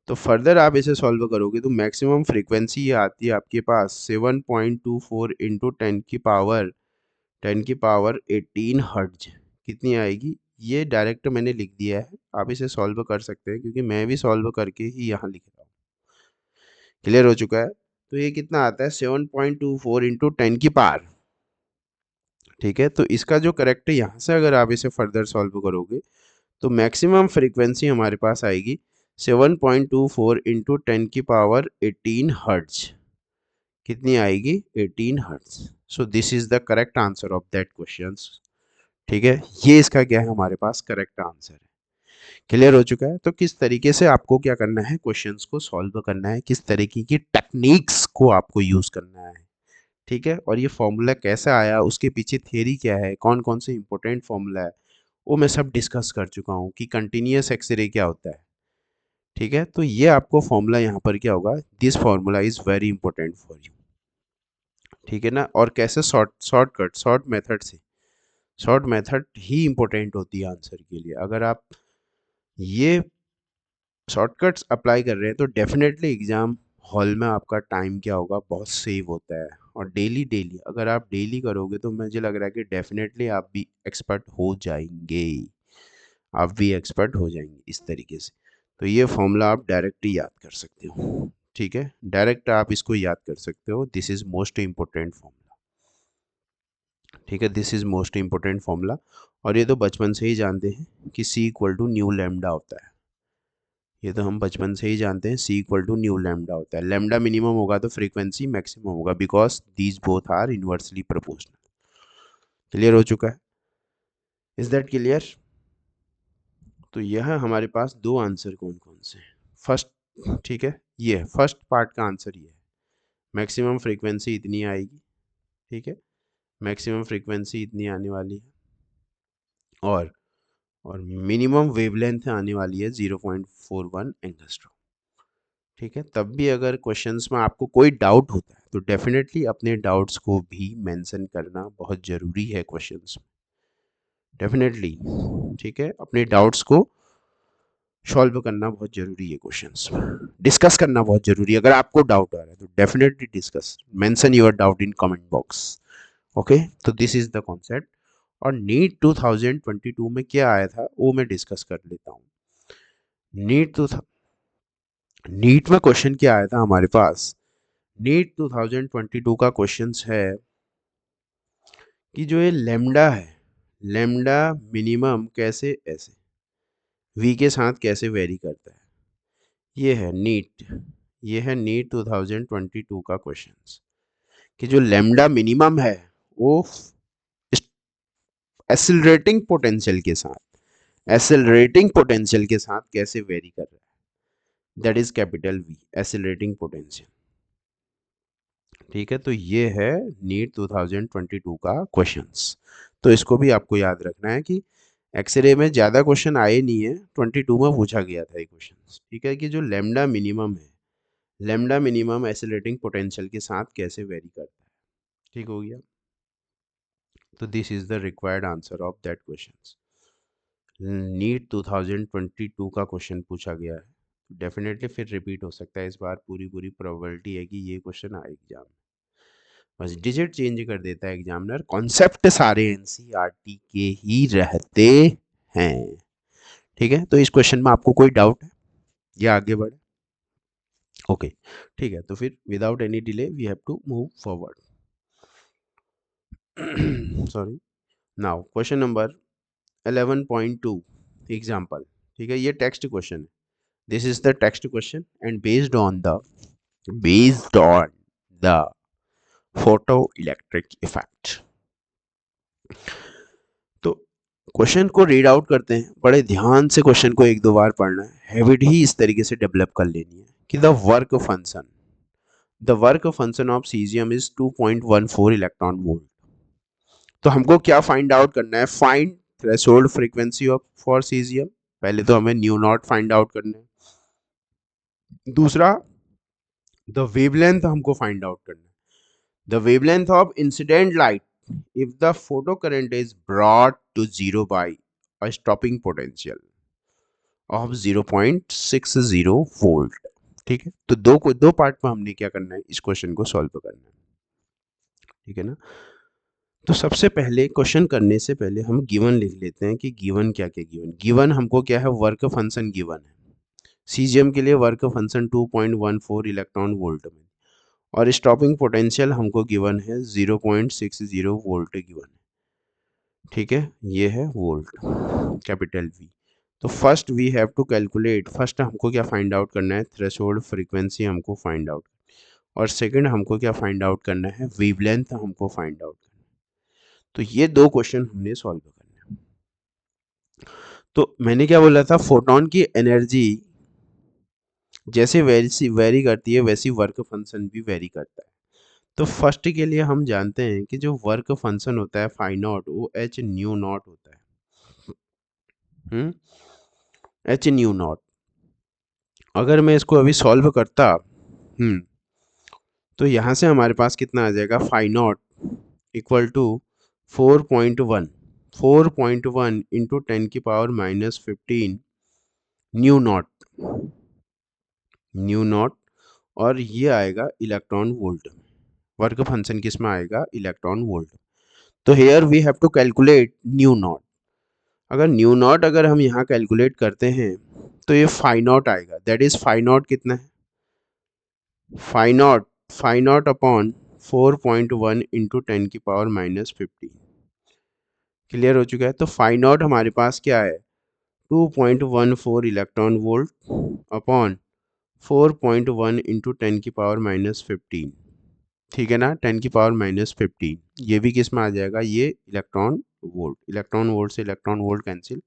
तो फर्दर आप इसे सॉल्व करोगे तो मैक्सिमम फ्रीक्वेंसी ये आती है आपके पास 7.24 इंटू 10⁻18 हर्ट्ज, कितनी आएगी, ये डायरेक्ट मैंने लिख दिया है, आप इसे सॉल्व कर सकते हैं क्योंकि मैं भी सॉल्व करके ही यहाँ लिख रहा हूँ, क्लियर हो चुका है। तो ये कितना आता है 7.24 इंटू 10⁻, ठीक है, तो इसका जो करेक्ट है यहाँ से अगर आप इसे फर्दर सॉल्व करोगे तो मैक्सिमम फ्रीक्वेंसी हमारे पास आएगी 7.24 इंटू 10⁻18 हर्ट्ज, कितनी आएगी 18 hertz. So this is the correct answer of that question, ठीक है, ये इसका क्या है हमारे पास करेक्ट आंसर है, क्लियर हो चुका है। तो किस तरीके से आपको क्या करना है, क्वेश्चंस को सॉल्व करना है, किस तरीके की टेक्निक्स को आपको यूज करना है, ठीक है, और ये फॉर्मूला कैसे आया, उसके पीछे थियरी क्या है, कौन कौन से इंपॉर्टेंट फॉर्मूला है, वो मैं सब डिस्कस कर चुका हूँ कि कंटिन्यूअस एक्सरे क्या होता है, ठीक है। तो ये आपको फॉर्मूला यहाँ पर क्या होगा, this formula is very important for you, ठीक है ना। और कैसे शॉर्ट मेथड से, शॉर्ट मेथड ही इंपॉर्टेंट होती है आंसर के लिए। अगर आप ये शॉर्टकट्स अप्लाई कर रहे हैं तो डेफिनेटली एग्जाम हॉल में आपका टाइम क्या होगा, बहुत सेव होता है। और डेली डेली अगर आप डेली करोगे तो मुझे लग रहा है कि डेफिनेटली आप भी एक्सपर्ट हो जाएंगे, आप भी एक्सपर्ट हो जाएंगे इस तरीके से। तो ये फॉर्मूला आप डायरेक्ट ही याद कर सकते हो, ठीक है, डायरेक्ट आप इसको याद कर सकते हो, this is most important formula, ठीक है, this is most important formula. और ये तो बचपन से ही जानते हैं कि सी इक्वल टू न्यू लेमडा होता है, ये तो हम बचपन से ही जानते हैं, C equal to nu lambda होता है, लेमडा मिनिमम होगा तो फ्रीक्वेंसी मैक्सिमम होगा, because these both are inversely proportional, clear हो चुका है, इज दैट क्लियर। तो यह हमारे पास दो आंसर कौन कौन से हैं, फर्स्ट, ठीक है, ये फर्स्ट पार्ट का आंसर ये है, मैक्सिमम फ्रीक्वेंसी इतनी आएगी, ठीक है, मैक्सिमम फ्रीक्वेंसी इतनी आने वाली है, और मिनिमम वेवलेंथ आने वाली है 0.41 एंगस्ट्रॉम, ठीक है। तब भी अगर क्वेश्चंस में आपको कोई डाउट होता है तो डेफिनेटली अपने डाउट्स को भी मेंशन करना बहुत ज़रूरी है क्वेश्चंस में, डेफिनेटली, ठीक है, अपने डाउट्स को सॉल्व करना बहुत जरूरी है, क्वेश्चंस डिस्कस करना बहुत जरूरी है। अगर आपको डाउट आ रहा है तो definitely discuss, mention your doubt in comment box. Okay, तो दिस इज द कॉन्सेप्ट। और नीट 2022 में क्या आया था वो मैं डिस्कस कर लेता हूँ। नीट टू नीट में क्वेश्चन क्या आया था हमारे पास। नीट 2022 का क्वेश्चंस है कि जो ये लेमडा है, लेमडा मिनिमम कैसे ऐसे वी के साथ कैसे वेरी करता है। ये है नीट, ये है नीट 2022 का क्वेश्चंस कि जो लेमडा मिनिमम है वो एक्सिलरेटिंग पोटेंशियल के साथ, एक्सेलरेटिंग पोटेंशियल के साथ कैसे वेरी कर रहा है, that is capital V, accelerating potential. ठीक है, तो ये है नीट 2022 का क्वेश्चंस। तो इसको भी आपको याद रखना है कि एक्सरे में ज़्यादा क्वेश्चन आए नहीं है, 22 में पूछा गया था ये क्वेश्चन। ठीक है, कि जो लेमडा मिनिमम है, लेमडा मिनिमम एक्सेलरेटिंग पोटेंशियल के साथ कैसे वेरी करता है। ठीक हो गया, तो this is the required answer of that question. NEET 2022 का क्वेश्चन पूछा गया है, डेफिनेटली फिर रिपीट हो सकता है इस बार, पूरी पूरी प्रोबेबिलिटी है कि ये क्वेश्चन आए एग्जाम में। बस डिजिट चेंज कर देता है एग्जामिनर, कॉन्सेप्ट सारे एनसीईआरटी के ही रहते हैं। ठीक है, तो इस क्वेश्चन में आपको कोई डाउट है या आगे बढ़े? ओके, ठीक है, तो फिर without any delay we have to move forward. Sorry, now question number 11.2 example. ठीक है, ये टेक्स्ट क्वेश्चन है, this is the text question and based on the photo electric effect. तो क्वेश्चन को रीड आउट करते हैं, बड़े ध्यान से क्वेश्चन को एक दो बार पढ़ना है, हैबिट ही इस तरीके से डेवलप कर लेनी है कि the work function of caesium is 2.14 electron volt. तो हमको क्या फाइंड आउट करना है, find threshold frequency of for caesium. पहले तो हमें न्यू नॉट फाइंड आउट करना है। दूसरा, द वेवलेंथ हमको फाइंड आउट करना है, the wavelength of incident light if the photocurrent is brought to zero by a stopping potential of 0.60 volt. ठीक है, तो दो पार्ट में हमने क्या करना है, इस क्वेश्चन को सॉल्व करना है। ठीक है ना, तो सबसे पहले क्वेश्चन करने से पहले हम गिवन लिख लेते हैं कि गिवन क्या क्या गिवन, गिवन हमको क्या है, वर्क फंक्शन गिवन है। सीजीएम के लिए वर्क फंक्शन 2.14 इलेक्ट्रॉन वोल्ट में, और स्टॉपिंग पोटेंशियल हमको गिवन है 0.60 वोल्ट गिवन है। ठीक है, ये है वोल्ट, कैपिटल वी। तो first we have to calculate, first हमको क्या फाइंड आउट करना है, थ्रेशोल्ड फ्रीक्वेंसी हमको फाइंड आउट, और सेकंड हमको क्या फाइंड आउट करना है, वेवलेंथ हमको फाइंड आउट करना है। तो ये दो क्वेश्चन हमने सॉल्व करने हैं। तो मैंने क्या बोला था, फोटोन की एनर्जी जैसे वेरी करती है वैसी वर्क फंक्शन भी वेरी करता है। तो फर्स्ट के लिए हम जानते हैं कि जो वर्क फंक्शन होता है फाई नॉट, वो एच न्यू नॉट होता है। एच न्यू नॉट, अगर मैं इसको अभी सॉल्व करता, तो यहाँ से हमारे पास कितना आ जाएगा, phi not equal to 4.1, 4.1 into 10⁻⁻15 nu not, nu not, और ये आएगा इलेक्ट्रॉन वोल्ट। वर्क फंक्शन किस में आएगा, इलेक्ट्रॉन वोल्ट। तो here we have to calculate nu not. अगर न्यू नॉट अगर हम यहाँ कैलकुलेट करते हैं तो ये फाई नॉट आएगा, दैट इज फाई नॉट कितना है, phi not upon 4.1 into 10⁻⁻15। Clear हो चुका है। तो फाई नॉट हमारे पास क्या है, 2.14 इलेक्ट्रॉन वोल्ट अपॉन 4.1 इंटू 10⁻⁻15। ठीक है ना, 10⁻⁻15, ये भी किस में आ जाएगा, ये इलेक्ट्रॉन वोल्ट, इलेक्ट्रॉन वोल्ट से इलेक्ट्रॉन वोल्ट कैंसिल,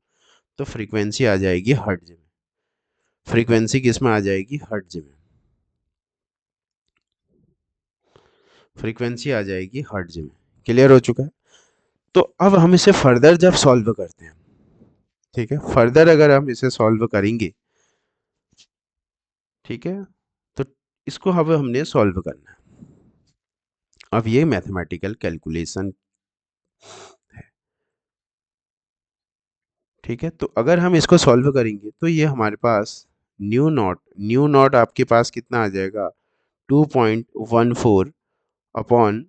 तो फ्रीक्वेंसी आ जाएगी हर्ट्ज में, फ्रीक्वेंसी किस में आ जाएगी, हर्ट्ज में, फ्रीक्वेंसी आ जाएगी हर्ट्ज में। क्लियर हो चुका है। तो अब हम इसे फर्दर जब सॉल्व करते हैं, ठीक है, फर्दर अगर हम इसे सॉल्व करेंगे, ठीक है, तो इसको अब हमने सॉल्व करना है। अब ये मैथमेटिकल कैलकुलेशन है। ठीक है, तो अगर हम इसको सॉल्व करेंगे तो ये हमारे पास न्यू नॉट आपके पास कितना आ जाएगा 2.14 अपॉन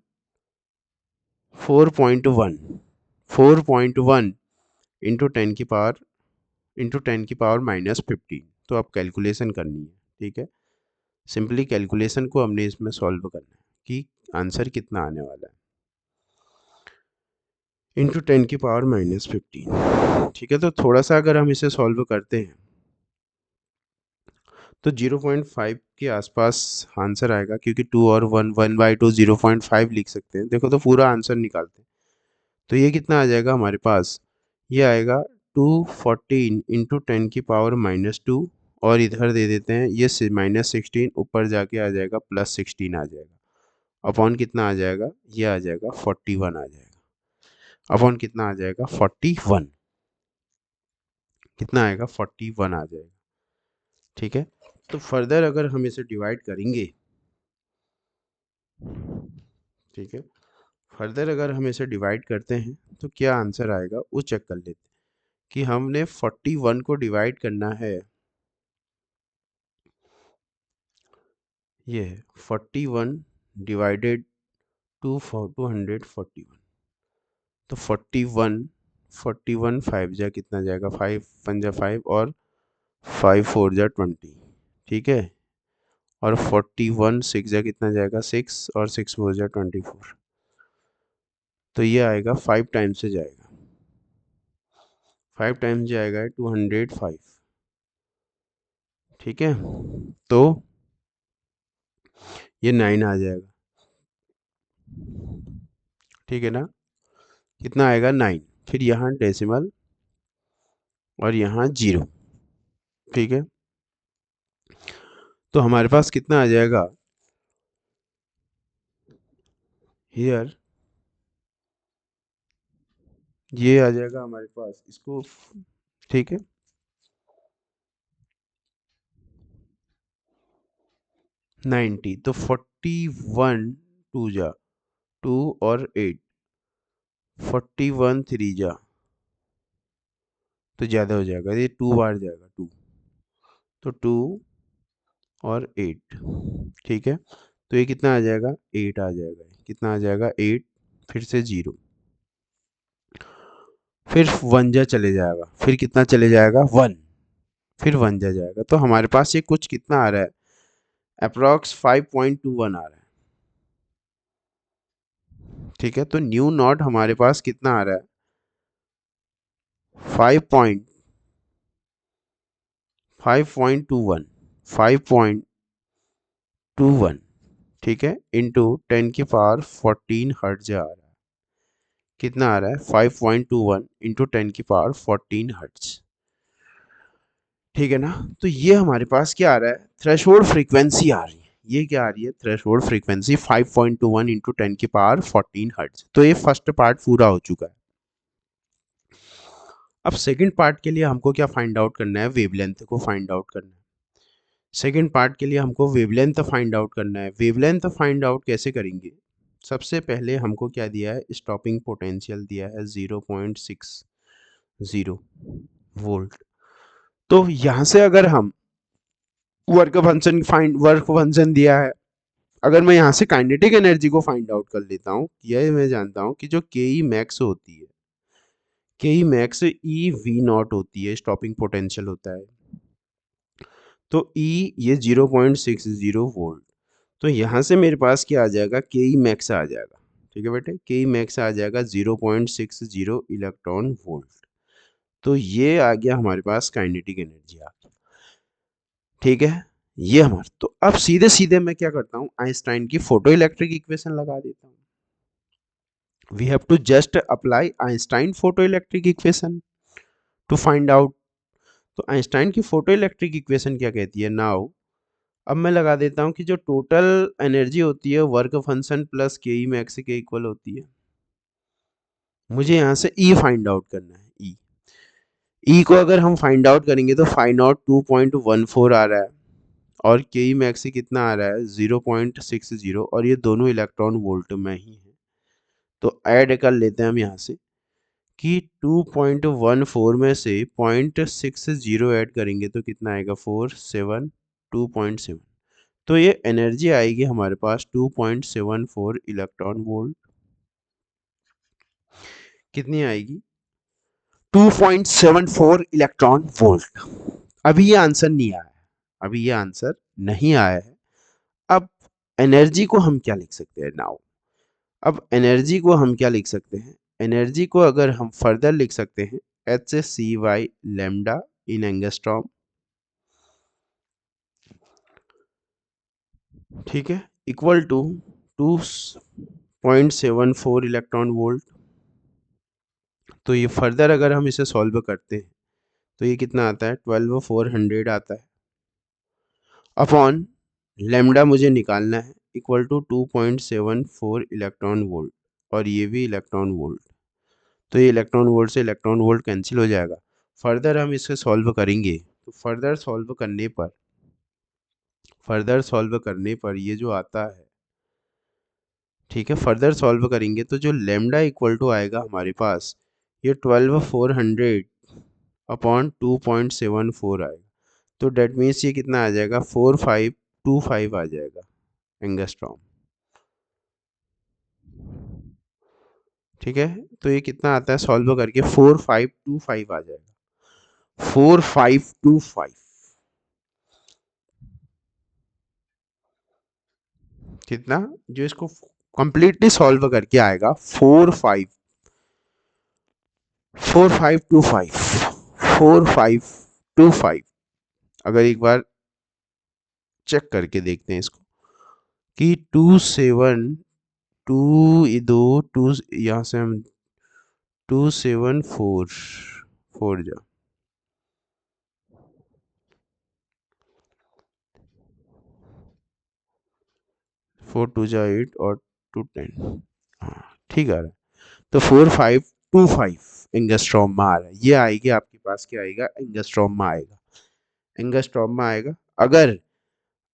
4.1 4.1 इंटू टेन की पावर -15। तो अब कैलकुलेशन करनी है, ठीक है। सिंपली कैलकुलेशन को हमने इसमें सॉल्व करना है कि आंसर कितना आने वाला है इंटू टेन की पावर -15। ठीक है, तो थोड़ा सा अगर हम इसे सॉल्व करते हैं तो 0.5 के आसपास आंसर आएगा, क्योंकि 2 और 1 1/2 0.5 लिख सकते हैं। देखो तो पूरा आंसर निकालते हैं तो ये कितना आ जाएगा हमारे पास, ये आएगा 214 इंटू टेन की पावर -2, और इधर दे देते हैं ये -16, ऊपर जाके आ जाएगा +16 आ जाएगा, अपॉन कितना आ जाएगा, ये आ जाएगा 41 आ जाएगा, अपॉन कितना आ जाएगा 41, कितना आएगा 41 आ जाएगा। ठीक है, तो फर्दर अगर हम इसे डिवाइड करेंगे, ठीक है, फर्दर अगर हम इसे डिवाइड करते हैं तो क्या आंसर आएगा वो चेक कर लेते हैं कि हमने 41 को डिवाइड करना है, ये है 41 डिवाइडेड 241, तो 41 5 जा कितना जाएगा, 5 5 जा 5 और 5 4 जा 20, ठीक है, और 41 6 जा कितना जाएगा 6 और 6 4 जा 24, तो ये आएगा 5 टाइम्स से जाएगा, 5 टाइम्स जाएगा 205, ठीक है, तो ये 9 आ जाएगा, ठीक है ना, कितना आएगा 9, फिर यहाँ डेसिमल और यहाँ 0, ठीक है, तो हमारे पास कितना आ जाएगा हियर, ये आ जाएगा हमारे पास इसको, ठीक है, 90, तो 41 2 जा 2 और 8, 41 3 जा तो ज़्यादा हो जाएगा, ये 2 बार जाएगा 2, तो 2 और 8, ठीक है, तो ये कितना आ जाएगा 8 आ जाएगा, कितना आ जाएगा 8, फिर से 0, फिर 1 जा चले जाएगा, फिर कितना चले जाएगा 1, फिर 1 जा जाएगा, तो हमारे पास ये कुछ कितना आ रहा है, अप्रॉक्स 5.21 आ रहा है, ठीक है, तो न्यू नॉट हमारे पास कितना आ रहा है 5.21 5.21, ठीक है, इंटू 10 की पावर 14 हर्ट्ज आ रहा है, कितना आ रहा है 5.21 इंटू 10 की पावर 14 हर्ट्ज, ठीक है ना, तो ये हमारे पास क्या आ रहा है, थ्रेशोल्ड फ्रीक्वेंसी आ रही है, ये क्या आ रही है थ्रेशोल्ड फ्रीक्वेंसी 5.21 इंटू 10 की पावर 14 हर्ट्ज। तो ये फर्स्ट पार्ट पूरा हो चुका है। अब सेकंड पार्ट के लिए हमको क्या फाइंड आउट करना है, वेवलेंथ को फाइंड आउट करना है। सेकंड पार्ट के लिए हमको वेवलेंथ फाइंड आउट करना है। वेवलेंथ फाइंड आउट कैसे करेंगे, सबसे पहले हमको क्या दिया है, स्टॉपिंग पोटेंशियल दिया है 0.60 वोल्ट। तो यहाँ से अगर हम वर्क फंक्शन दिया है, अगर मैं यहाँ से काइनेटिक एनर्जी को फाइंड आउट कर लेता हूँ, यह मैं जानता हूँ कि जो के ई मैक्स होती है, के E max E V not होती है, स्टॉपिंग पोटेंशियल होता है, तो ई ये 0.60 वोल्ट, तो यहाँ से मेरे पास क्या आ जाएगा, के ई मैक्स आ जाएगा, ठीक है बेटे, के ई मैक्स आ जाएगा 0.60 इलेक्ट्रॉन वोल्ट। तो ये आ गया हमारे पास काइनेटिक एनर्जी आ गया, ठीक है, ये हमारा। तो अब सीधे सीधे मैं क्या करता हूँ, आइंस्टाइन की फोटो इलेक्ट्रिक इक्वेशन लगा देता हूँ। We have to just apply Einstein photo electric equation to find out. तो आइंस्टाइन की फोटो इलेक्ट्रिक इक्वेशन क्या कहती है, नाउ अब मैं लगा देता हूँ कि जो टोटल एनर्जी होती है work function plus K E max के इक्वल होती है। मुझे यहाँ से ई फाइंड आउट करना है, ई को अगर हम फाइंड आउट करेंगे तो फाइंड आउट 2.14 आ रहा है, और के ई मैक्स कितना आ रहा है 0.60, और ये दोनों इलेक्ट्रॉन वोल्ट में ही है। तो ऐड कर लेते हैं हम यहाँ से कि 2.14 में से 0.60 ऐड करेंगे तो कितना आएगा 47 2.7। तो ये एनर्जी आएगी हमारे पास 2.74 इलेक्ट्रॉन वोल्ट। कितनी आएगी 2.74 इलेक्ट्रॉन वोल्ट। अभी ये आंसर नहीं आया है, अभी ये आंसर नहीं आया है। अब एनर्जी को हम क्या लिख सकते हैं नाउ? अब एनर्जी को हम क्या लिख सकते हैं? एनर्जी को अगर हम फर्दर लिख सकते हैं HCY लैम्डा इन एंगस्ट्रॉम, ठीक है, इक्वल टू 2.74 इलेक्ट्रॉन वोल्ट। तो ये फर्दर अगर हम इसे सॉल्व करते हैं तो ये कितना आता है 12400 आता है, अपॉन लैम्डा मुझे निकालना है इक्वल टू 2.74 इलेक्ट्रॉन वोल्ट, और ये भी इलेक्ट्रॉन वोल्ट। तो ये इलेक्ट्रॉन वोल्ट से इलेक्ट्रॉन वोल्ट कैंसिल हो जाएगा। फर्दर हम इसे सॉल्व करेंगे तो फर्दर सॉल्व करने पर ये जो आता है, ठीक है, फर्दर सॉल्व करेंगे तो जो लेमडा इक्वल टू आएगा हमारे पास ये 12400 अपॉन 2.74 आएगा। तो डेट मीन्स ये कितना आ जाएगा 4525 आ जाएगा एंगस्ट्रॉम। ठीक है, तो ये कितना आता है सॉल्व करके 4525 आ जाएगा 4525। कितना जो इसको कंप्लीटली सॉल्व करके आएगा 4525 अगर एक बार चेक करके देखते हैं इसको कि 2 यहाँ से हम 274 जा 4 2 जा 8 और 2 10, हाँ ठीक आ रहा है। तो 4525 एंगस्ट्रॉम में आ रहा है। ये आएगी आपके पास, क्या आएगा एंगस्ट्रॉम में आएगा, एंगस्ट्रॉम में आएगा। अगर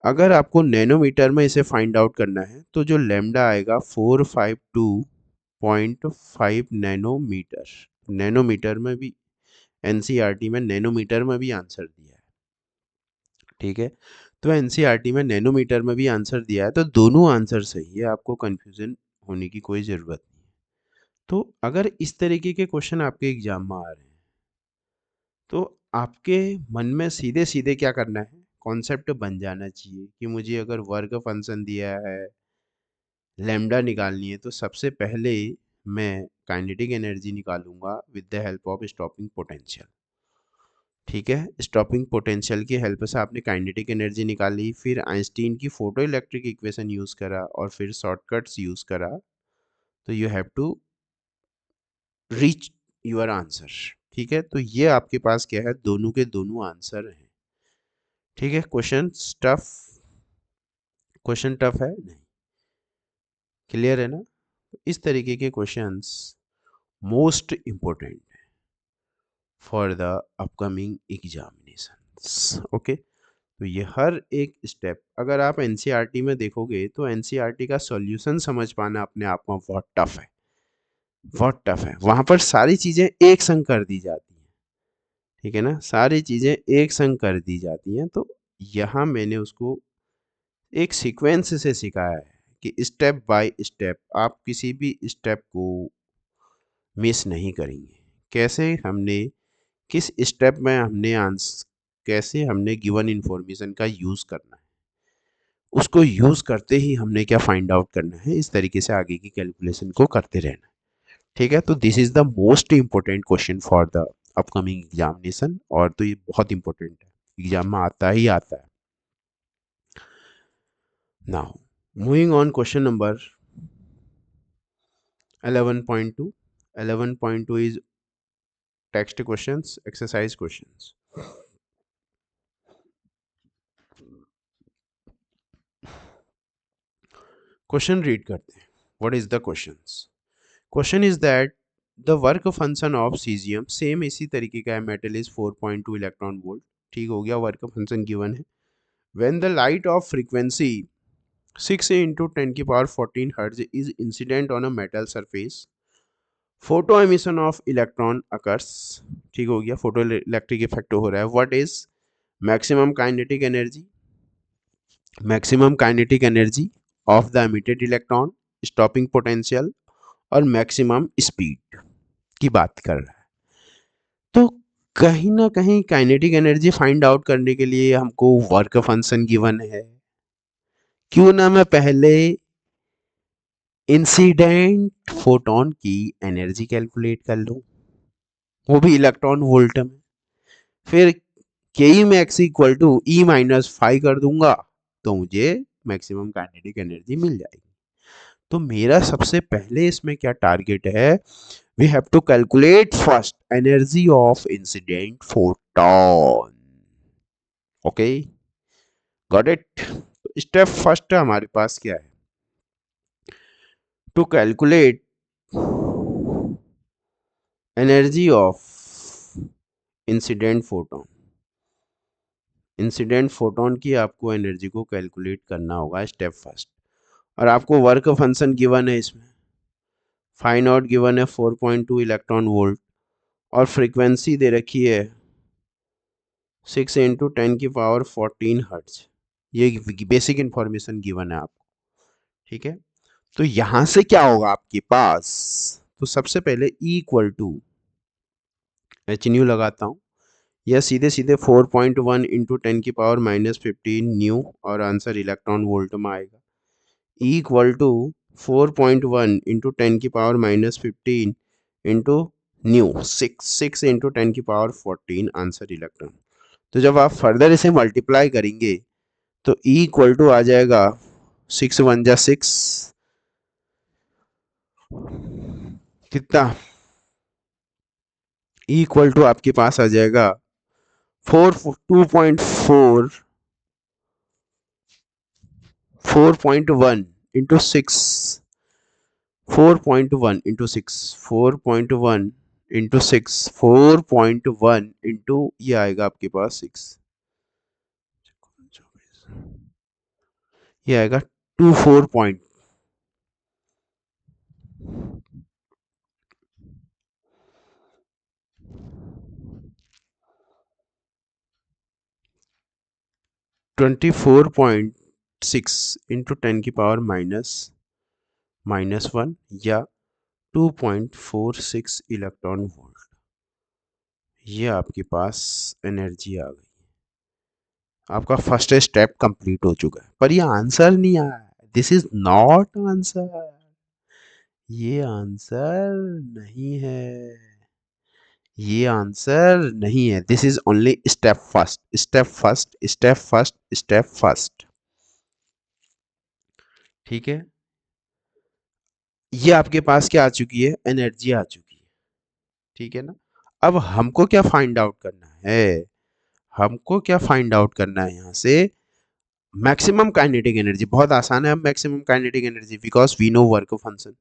अगर आपको नैनोमीटर में इसे फाइंड आउट करना है तो जो लेमडा आएगा 452.5 नैनोमीटर। नैनोमीटर में भी एनसीईआरटी में नैनोमीटर में भी आंसर दिया है, ठीक है, तो एनसीईआरटी में नैनोमीटर में भी आंसर दिया है, तो दोनों आंसर सही है, आपको कंफ्यूजन होने की कोई ज़रूरत नहीं है। तो अगर इस तरीके के क्वेश्चन आपके एग्जाम में आ रहे हैं तो आपके मन में सीधे सीधे क्या करना है, कॉन्सेप्ट बन जाना चाहिए कि मुझे अगर वर्ग फंक्शन दिया है, लैम्डा निकालनी है, तो सबसे पहले मैं काइनेटिक एनर्जी निकालूंगा with the help of stopping potential. ठीक है, स्टॉपिंग पोटेंशियल की हेल्प से आपने काइनेटिक एनर्जी निकाली, फिर आइंस्टीन की फोटो इलेक्ट्रिक इक्वेशन यूज़ करा और फिर शॉर्टकट्स यूज़ करा, तो you have to reach your answer. ठीक है, तो ये आपके पास क्या है, दोनों के दोनों आंसर हैं। ठीक है, क्वेश्चन टफ है नहीं, क्लियर है ना? तो इस तरीके के questions most important for the upcoming examinations. Okay, तो ये हर एक स्टेप अगर आप एनसीईआरटी में देखोगे तो एनसीईआरटी का सॉल्यूशन समझ पाना अपने आप में बहुत टफ है, बहुत टफ है। वहां पर सारी चीजें एक संग कर दी जाती हैं, ठीक है ना, सारी चीजें एक संग कर दी जाती हैं। तो यहाँ मैंने उसको एक सीक्वेंस से सिखाया है कि स्टेप बाय स्टेप आप किसी भी स्टेप को मिस नहीं करेंगे। कैसे हमने किस स्टेप में हमने आंसर, कैसे हमने गिवन इंफॉर्मेशन का यूज़ करना है, उसको यूज़ करते ही हमने क्या फाइंड आउट करना है, इस तरीके से आगे की कैलकुलेशन को करते रहना है। ठीक है, तो this is the most important question for the upcoming examination, और तो ये बहुत इंपॉर्टेंट है, एग्जाम में आता ही आता है। Now moving on, question number 11.2। 11.2 is text questions, exercise questions। Question read करते हैं। What is the questions? Question is that the work function of caesium, same इसी तरीके का है, मेटल इज 4.2 इलेक्ट्रॉन वोल्ट। ठीक हो गया, वर्क फंक्शन गिवन है। When the light of frequency 6 into 10 की power 14 hertz is incident on a metal surface photo emission of electron occurs, ठीक हो गया, फोटो इलेक्ट्रिक इफेक्ट हो रहा है। What is maximum kinetic energy, maximum kinetic energy of the emitted electron, stopping potential और मैक्सिमम स्पीड की बात कर रहा है। तो कहीं ना कहीं काइनेटिक एनर्जी फाइंड आउट करने के लिए हमको वर्क फंक्शन गिवन है, क्यों ना मैं पहले इंसिडेंट फोटोन की एनर्जी कैलकुलेट कर लूं, वो भी इलेक्ट्रॉन वोल्ट में। फिर K E max equal to E minus phi कर दूंगा तो मुझे मैक्सिमम काइनेटिक एनर्जी मिल जाएगी। तो मेरा सबसे पहले इसमें क्या टारगेट है, we have to calculate first energy of incident photon. Okay, got it. Step first हमारे पास क्या है, to calculate energy of incident photon. Incident photon की आपको एनर्जी को कैलकुलेट करना होगा, स्टेप फर्स्ट। और आपको वर्क फंक्शन गिवन है इसमें, फाइव नॉट गिवन है 4.2 इलेक्ट्रॉन वोल्ट, और फ्रीक्वेंसी दे रखी है 6 × 10⁻14 हर्ट्ज। ये बेसिक इंफॉर्मेशन गिवन है आपको, ठीक है। तो यहां से क्या होगा आपके पास, तो सबसे पहले E equal to H nu लगाता हूं, यह सीधे सीधे 4.1 इंटू 10⁻⁻15 न्यू, और आंसर इलेक्ट्रॉन वोल्ट में आएगा। E equal to 4.1 into 10⁻⁻15 into nu, 6 × 10⁻14 answer electron. तो जब आप फर्दर इसे मल्टीप्लाई करेंगे तो E इक्वल टू आ जाएगा 6 × 1 = 6, कितना, E इक्वल टू आपके पास आ जाएगा 4.1 इंटू 6, 4.1 इंटू ये आएगा आपके पास 6, ये आएगा 24.6 इंटू 10⁻⁻1 या 2.46 इलेक्ट्रॉन वोल्ट। ये आपके पास एनर्जी आ गई, आपका फर्स्ट स्टेप कंप्लीट हो चुका है। पर ये आंसर नहीं आया, दिस इज नॉट आंसर, ये आंसर नहीं है, ये आंसर नहीं है। This is only step first, step first, step first, step first, ठीक है। ये आपके पास क्या आ चुकी है, एनर्जी आ चुकी है, ठीक है ना। अब हमको क्या फाइंड आउट करना है, हमको क्या फाइंड आउट करना है यहाँ से, मैक्सिमम काइनेटिक एनर्जी। बहुत आसान है, हम maximum kinetic energy, because we know work function.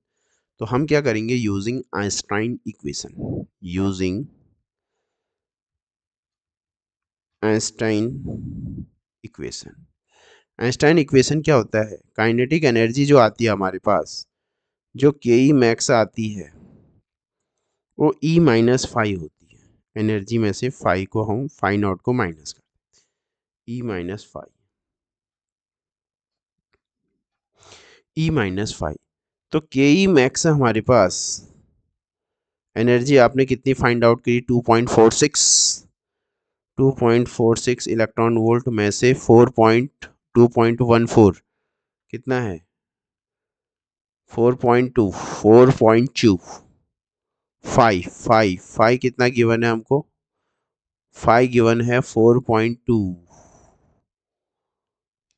तो हम क्या करेंगे, using Einstein equation, using Einstein equation. Einstein equation क्या होता है, काइनेटिक एनर्जी जो आती है हमारे पास, जो के ई मैक्स आती है वो ई माइनस फाइव होती है। एनर्जी में से फाइव को हम फाइव नॉट को माइनस कर, ई minus phi, E minus phi. तो के ई मैक्स हमारे पास एनर्जी आपने कितनी फाइंड आउट की, 2.46, 2.46 इलेक्ट्रॉन वोल्ट में से 4.2.14 कितना है, 4.2, 4.2, 5 कितना गिवन है हमको, 5 गिवन है 4.2,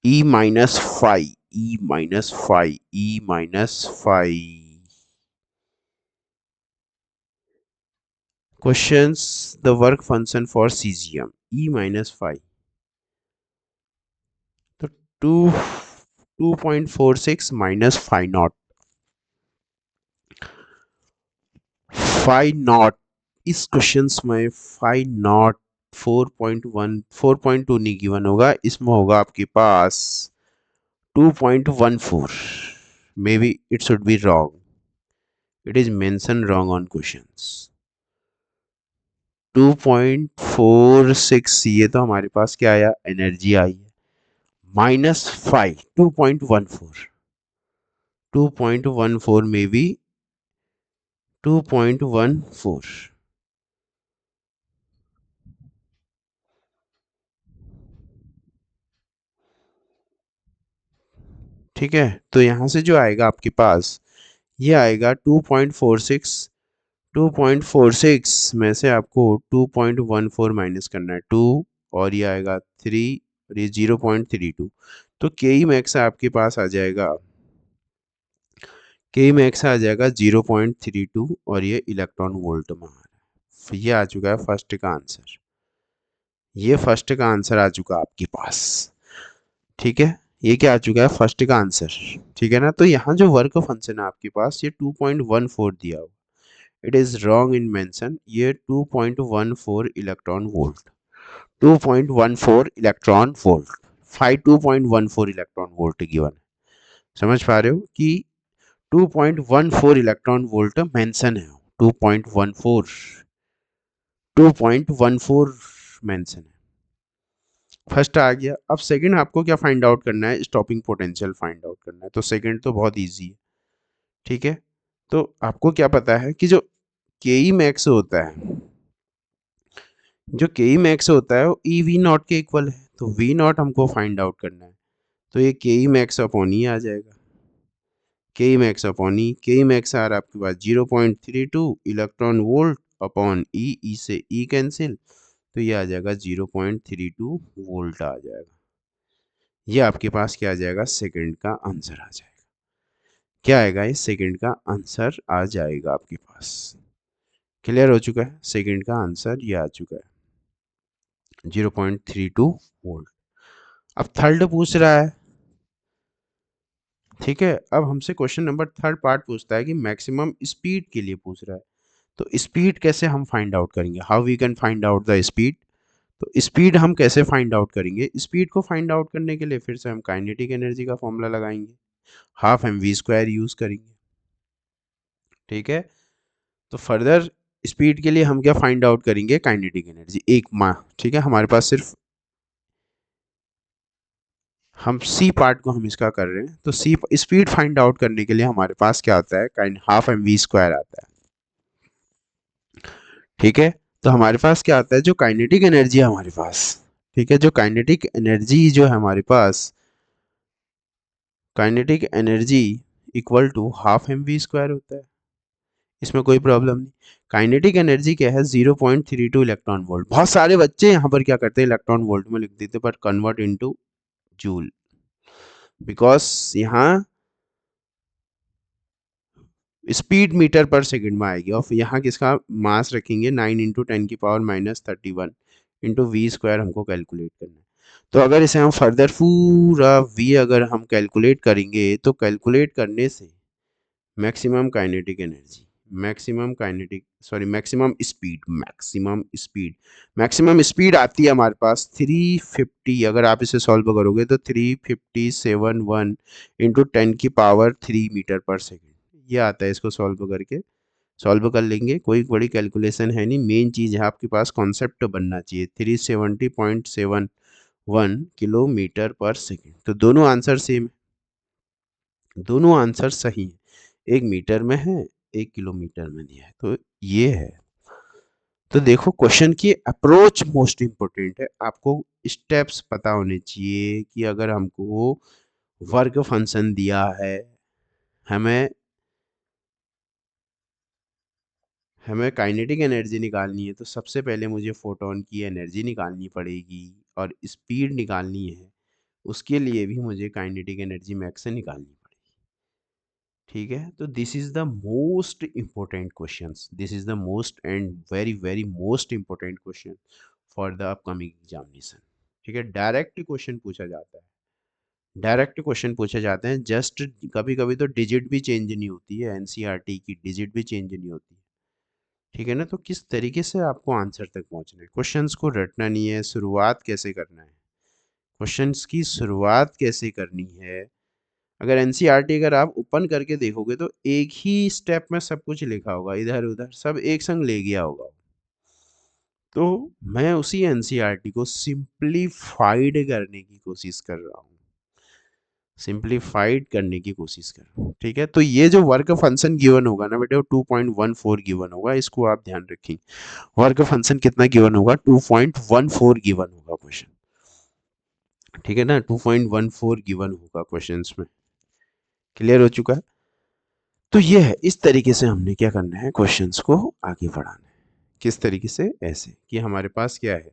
E minus phi, E minus phi, E minus phi. Questions, the work function for caesium, E minus phi, तो 2.46 minus phi nought, phi nought, इस क्वेश्चन में फाइव नॉट 4.1, 4.2 नहीं गिवन होगा, इसमें होगा आपके पास 2.14, may be it should be wrong, it is mention wrong on questions. 2.46 ये तो हमारे पास क्या आया, एनर्जी आई है, -5, 2.14, 2.14 में भी 2.14, ठीक है। तो यहाँ से जो आएगा आपके पास, ये आएगा 2.46, 2.46 में से आपको 2.14 माइनस करना है, 2, और ये आएगा 3, और ये 0.32। तो के ई मैक्स आपके पास आ जाएगा, के मैक्स आ जाएगा 0.32, और ये इलेक्ट्रॉन वोल्ट में आ रहा है। ये आ चुका है फर्स्ट का आंसर, ये फर्स्ट का आंसर आ चुका आपके पास, ठीक है। ये क्या आ चुका है, फर्स्ट का आंसर, ठीक है ना। तो यहाँ जो वर्क फंक्शन है आपके पास, ये 2.14 दिया हुआ, it is wrong in mention, ये 2.14 electron volt, 2.14 electron volt, 2.14 electron volt given है। समझ पा रहे हो कि 2.14 इलेक्ट्रॉन वोल्ट मेंशन है, 2.14, 2.14 मेंशन है। फर्स्ट आ गया। अब सेकंड आपको क्या फाइंड आउट करना है, स्टॉपिंग पोटेंशियल फाइंड आउट करना है। तो सेकंड तो बहुत इजी है, ठीक है। तो आपको क्या पता है कि जो के ई मैक्स होता है, जो के ई मैक्स होता है वो ई वी नॉट के इक्वल है। तो वी नॉट हमको फाइंड आउट करना है, तो ये के ई मैक्स अपॉन ई आ जाएगा, के ई मैक्स अपॉन ई, के ई मैक्स आ रहा है आपके पास 0.32 इलेक्ट्रॉन वोल्ट अपॉन ई, ई से ई कैंसिल, तो ये आ जाएगा 0.32 वोल्ट आ जाएगा। ये आपके पास क्या आ जाएगा, सेकंड का आंसर आ जाएगा। क्या आएगा, ये सेकंड का आंसर आ जाएगा आपके पास। क्लियर हो चुका है, सेकंड का आंसर ये आ चुका है 0.32 वोल्ट। अब थर्ड पूछ रहा है, ठीक है। अब हमसे क्वेश्चन नंबर थर्ड पार्ट पूछता है कि मैक्सिमम स्पीड के लिए पूछ रहा है। तो स्पीड कैसे हम फाइंड आउट करेंगे, how we can find out the speed. तो स्पीड हम कैसे फाइंड आउट करेंगे, स्पीड को फाइंड आउट करने के लिए फिर से हम काइनेटिक एनर्जी का फॉर्मूला लगाएंगे, half M V square use करेंगे, ठीक है। तो फर्दर स्पीड के लिए हम क्या फाइंड आउट करेंगे, काइनेटिक एनर्जी, एक माह, ठीक है। हमारे पास सिर्फ हम सी पार्ट को हम इसका कर रहे हैं। तो सी स्पीड फाइंड आउट करने के लिए हमारे पास क्या आता है, kind half M V square आता है, ठीक है। तो हमारे पास क्या आता है, जो काइनेटिक एनर्जी है हमारे पास, ठीक है, जो काइनेटिक एनर्जी जो है हमारे पास, kinetic energy equal to half M V square होता है, इसमें कोई प्रॉब्लम नहीं। काइनेटिक एनर्जी क्या है, 0.32 इलेक्ट्रॉन वोल्ट। बहुत सारे बच्चे यहाँ पर क्या करते हैं, इलेक्ट्रॉन वोल्ट में लिख देते, पर कन्वर्ट इनटू जूल, बिकॉज यहाँ स्पीड मीटर पर सेकंड में आएगी, और यहाँ किसका मास रखेंगे, 9 × 10⁻³ इंटू वी स्क्वायर हमको कैलकुलेट करना है। तो अगर इसे हम फर्दर पूरा वी अगर हम कैलकुलेट करेंगे, तो कैलकुलेट करने से maximum kinetic energy, maximum kinetic sorry maximum speed, maximum speed आती है हमारे पास 350। अगर आप इसे सॉल्व करोगे तो 357 इंटू 10⁻³ मीटर पर सेकेंड ये आता है। इसको सॉल्व करके सॉल्व कर लेंगे, कोई बड़ी कैलकुलेशन है नहीं, मेन चीज़ है आपके पास कॉन्सेप्ट बनना चाहिए, 370.71 किलोमीटर पर सेकेंड। तो दोनों आंसर सेम, दोनों आंसर सही है, एक मीटर में है, एक किलोमीटर में दिया है, तो ये है। तो देखो क्वेश्चन की अप्रोच मोस्ट इंपॉर्टेंट है, आपको स्टेप्स पता होने चाहिए कि अगर हमको वर्क फंक्शन दिया है, हमें हमें काइनेटिक एनर्जी निकालनी है, तो सबसे पहले मुझे फोटोन की एनर्जी निकालनी पड़ेगी, और स्पीड निकालनी है, उसके लिए भी मुझे काइनेटिक एनर्जी मैक्स से निकालनी पड़ेगी, ठीक है। तो this is the most important question, this is the most and very very most important question for the upcoming examination, ठीक है। डायरेक्ट क्वेश्चन पूछा जाता है, डायरेक्ट क्वेश्चन पूछे जाते हैं, जस्ट कभी कभी तो डिजिट भी चेंज नहीं होती है, एनसीईआरटी की डिजिट भी चेंज नहीं होती, ठीक है ना। तो किस तरीके से आपको आंसर तक पहुंचना है, क्वेश्चंस को रटना नहीं है, शुरुआत कैसे करना है, क्वेश्चंस की शुरुआत कैसे करनी है, अगर एनसीईआरटी अगर आप ओपन करके देखोगे तो एक ही स्टेप में सब कुछ लिखा होगा, इधर उधर सब एक संग ले गया होगा। तो मैं उसी एनसीईआरटी को सिंप्लीफाइड करने की कोशिश कर रहा हूँ, सिंप्लीफाइड करने की कोशिश कर रहा हूँ। ठीक है, तो ये जो वर्क फंक्शन गिवन होगा ना बेटे, वो 2.14 गिवन होगा, इसको आप ध्यान रखें। वर्क फंक्शन कितना गिवन होगा? 2.14 गिवन होगा क्वेश्चन। ठीक है ना, 2.14 गिवन होगा क्वेश्चंस में। क्लियर हो चुका है? तो ये है, इस तरीके से हमने क्या करना है, क्वेश्चंस को आगे बढ़ाना है। किस तरीके से? ऐसे कि हमारे पास क्या है,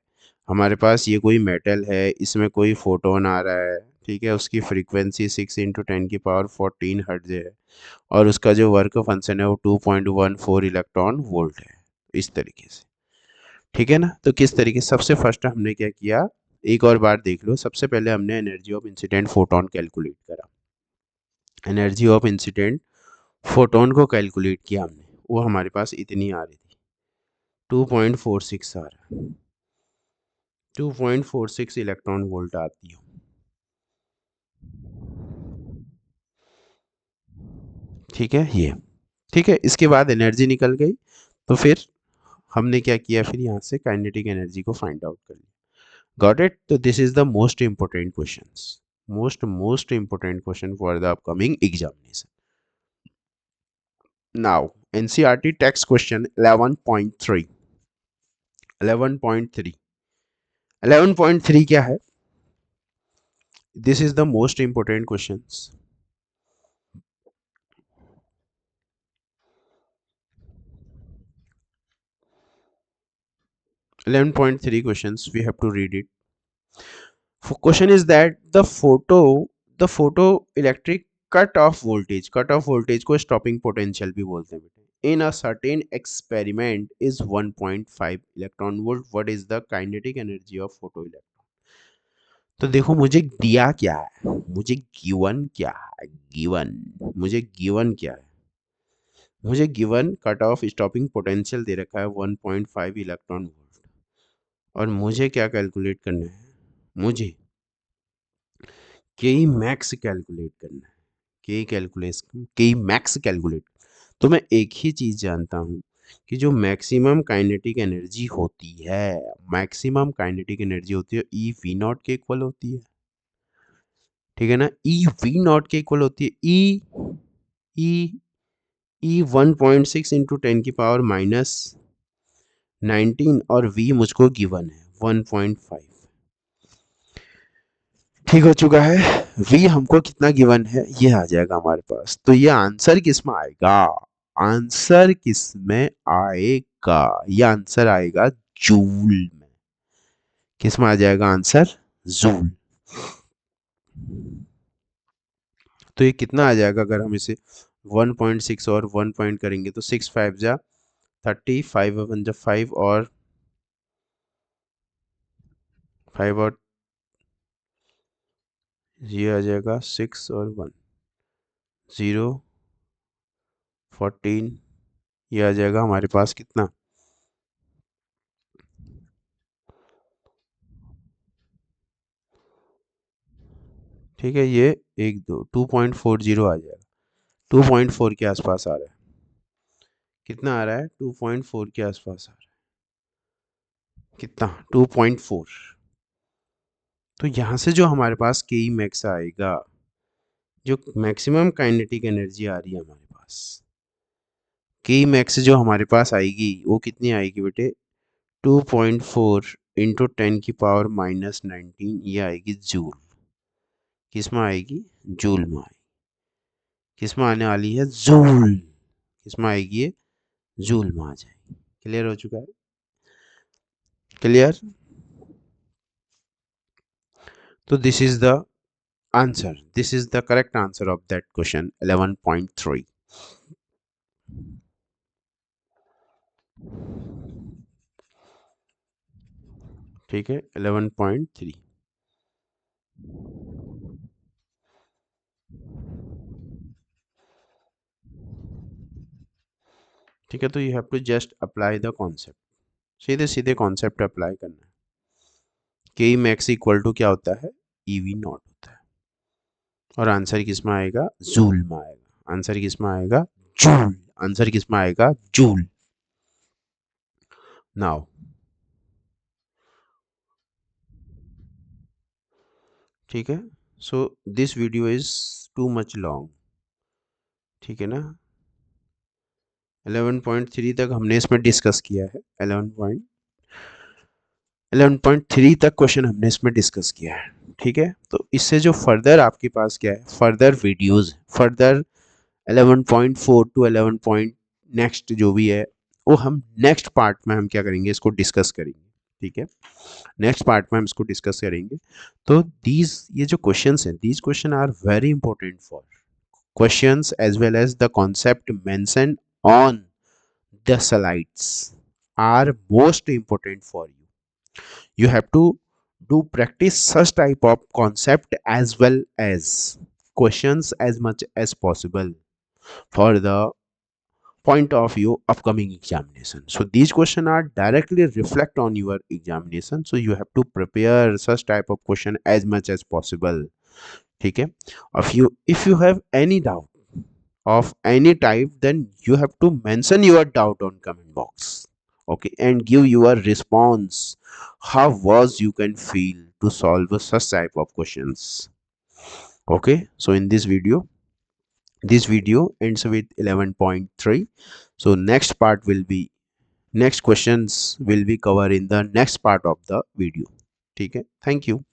हमारे पास ये कोई मेटल है, इसमें कोई फोटोन आ रहा है, ठीक है, उसकी फ्रीक्वेंसी 6 × 10⁻14 हर्ट्ज है, और उसका जो वर्क फंक्शन है वो 2.14 इलेक्ट्रॉन वोल्ट है, इस तरीके से। ठीक है ना, तो किस तरीके, सबसे फर्स्ट हमने क्या किया, एक और बार देख लो। सबसे पहले हमने energy of incident photon calculate करा, एनर्जी ऑफ इंसिडेंट फोटोन को कैलकुलेट किया हमने, वो हमारे पास इतनी आ रही थी, 2.46 आ रहा है, 2.46 इलेक्ट्रॉन वोल्ट आती है। ठीक है ये, ठीक है, इसके बाद एनर्जी निकल गई, तो फिर हमने क्या किया, फिर यहाँ से काइनेटिक एनर्जी को फाइंड आउट कर लिया। Got it? तो this is the most important questions, most important question for the upcoming examination. Now NCERT text question 11.3, 11.3, 11.3 क्या है? This is the most important questions. 11.3 questions, we have to read it. Question is that the photoelectric cut off voltage को stopping potential भी बोलते हैं बेटे, in a certain experiment is 1.5 electron volt. What is the kinetic energy of photoelectron? तो देखो मुझे दिया क्या है, मुझे गिवन क्या है, गिवन, मुझे गिवन क्या है, मुझे given cut off stopping potential दे रखा है 1.5 इलेक्ट्रॉन वोल्ट, और मुझे क्या कैलकुलेट करना है, मुझे के मैक्स कैलकुलेट करना है, के मैक्स कैलकुलेट। तो मैं एक ही चीज जानता हूं कि जो मैक्सिमम काइनेटिक एनर्जी होती है, मैक्सिमम काइनेटिक एनर्जी होती है ई वी नॉट के इक्वल होती है। ठीक है ना, ई वी नॉट के इक्वल होती है, ई ई 1.6 इंटू 10⁻⁻19, और वी मुझको गिवन है 1.5। ठीक हो चुका है, v हमको कितना गिवन है ये आ जाएगा हमारे पास। तो ये आंसर किस में आएगा, आंसर किस में आएगा, ये आंसर आएगा जूल में। किस में आ जाएगा आंसर? जूल। तो ये कितना आ जाएगा, अगर हम इसे 1.6 और 1 पॉइंट करेंगे तो 6 5 जा 30, 5 1 जा 5, और 5 और ये आ जाएगा 6 और 1 0 14, ये आ जाएगा हमारे पास कितना, ठीक है, ये 2.40 आ जाएगा, 2.4 के आसपास आ रहा है। कितना आ रहा है? 2.4 के आसपास आ रहा है। कितना? 2.4। तो यहाँ से जो हमारे पास के मैक्स आएगा, जो मैक्सिमम काइनेटिक एनर्जी आ रही है हमारे पास, के मैक्स जो हमारे पास आएगी वो कितनी आएगी बेटे? 2.4 इंटू 10⁻⁻19, ये आएगी जूल। किस में आएगी? जूल में आएगी। किस में आने वाली है? जूल। किस में आएगी ये? जूल में आ जाएगी। क्लियर हो चुका है? क्लियर? तो this is the answer, this is the correct answer of that question 11.3। ठीक है, 11.3। ठीक है, तो you have to just apply the concept, सीधे सीधे कॉन्सेप्ट अप्लाई करना है। के मैक्स इक्वल टू क्या होता है? ईवी नॉट होता है। और आंसर किस में आएगा, जूल में आएगा। आंसर किस में आएगा, जूल। आंसर किस में आएगा, जूल। नाउ ठीक है, so this video is too much long, ठीक है ना। 11.3 तक हमने इसमें डिस्कस किया है, 11.3 तक क्वेश्चन हमने इसमें डिस्कस किया है, ठीक है। तो इससे जो फर्दर आपके पास क्या है, further videos, further 11.4 to 11 point next जो भी है, वो हम नेक्स्ट पार्ट में हम क्या करेंगे, इसको डिस्कस करेंगे, ठीक है। नेक्स्ट पार्ट में हम इसको डिस्कस करेंगे। तो दीज ये जो क्वेश्चंस हैं, these question are very important for questions as well as the concept mentioned on the slides are most important for you. You have to do practice such type of concept as well as questions as much as possible for the point of view upcoming examination. So these questions are directly reflect on your examination, so you have to prepare such type of question as much as possible, ठीक है। if you have any doubt of any type, then you have to mention your doubt on comment box, okay, and give your response, how was you can feel to solve such type of questions, okay. So in this video ends with 11.3. So next part will be, next questions will be covered in the next part of the video, ठीक है। Thank you.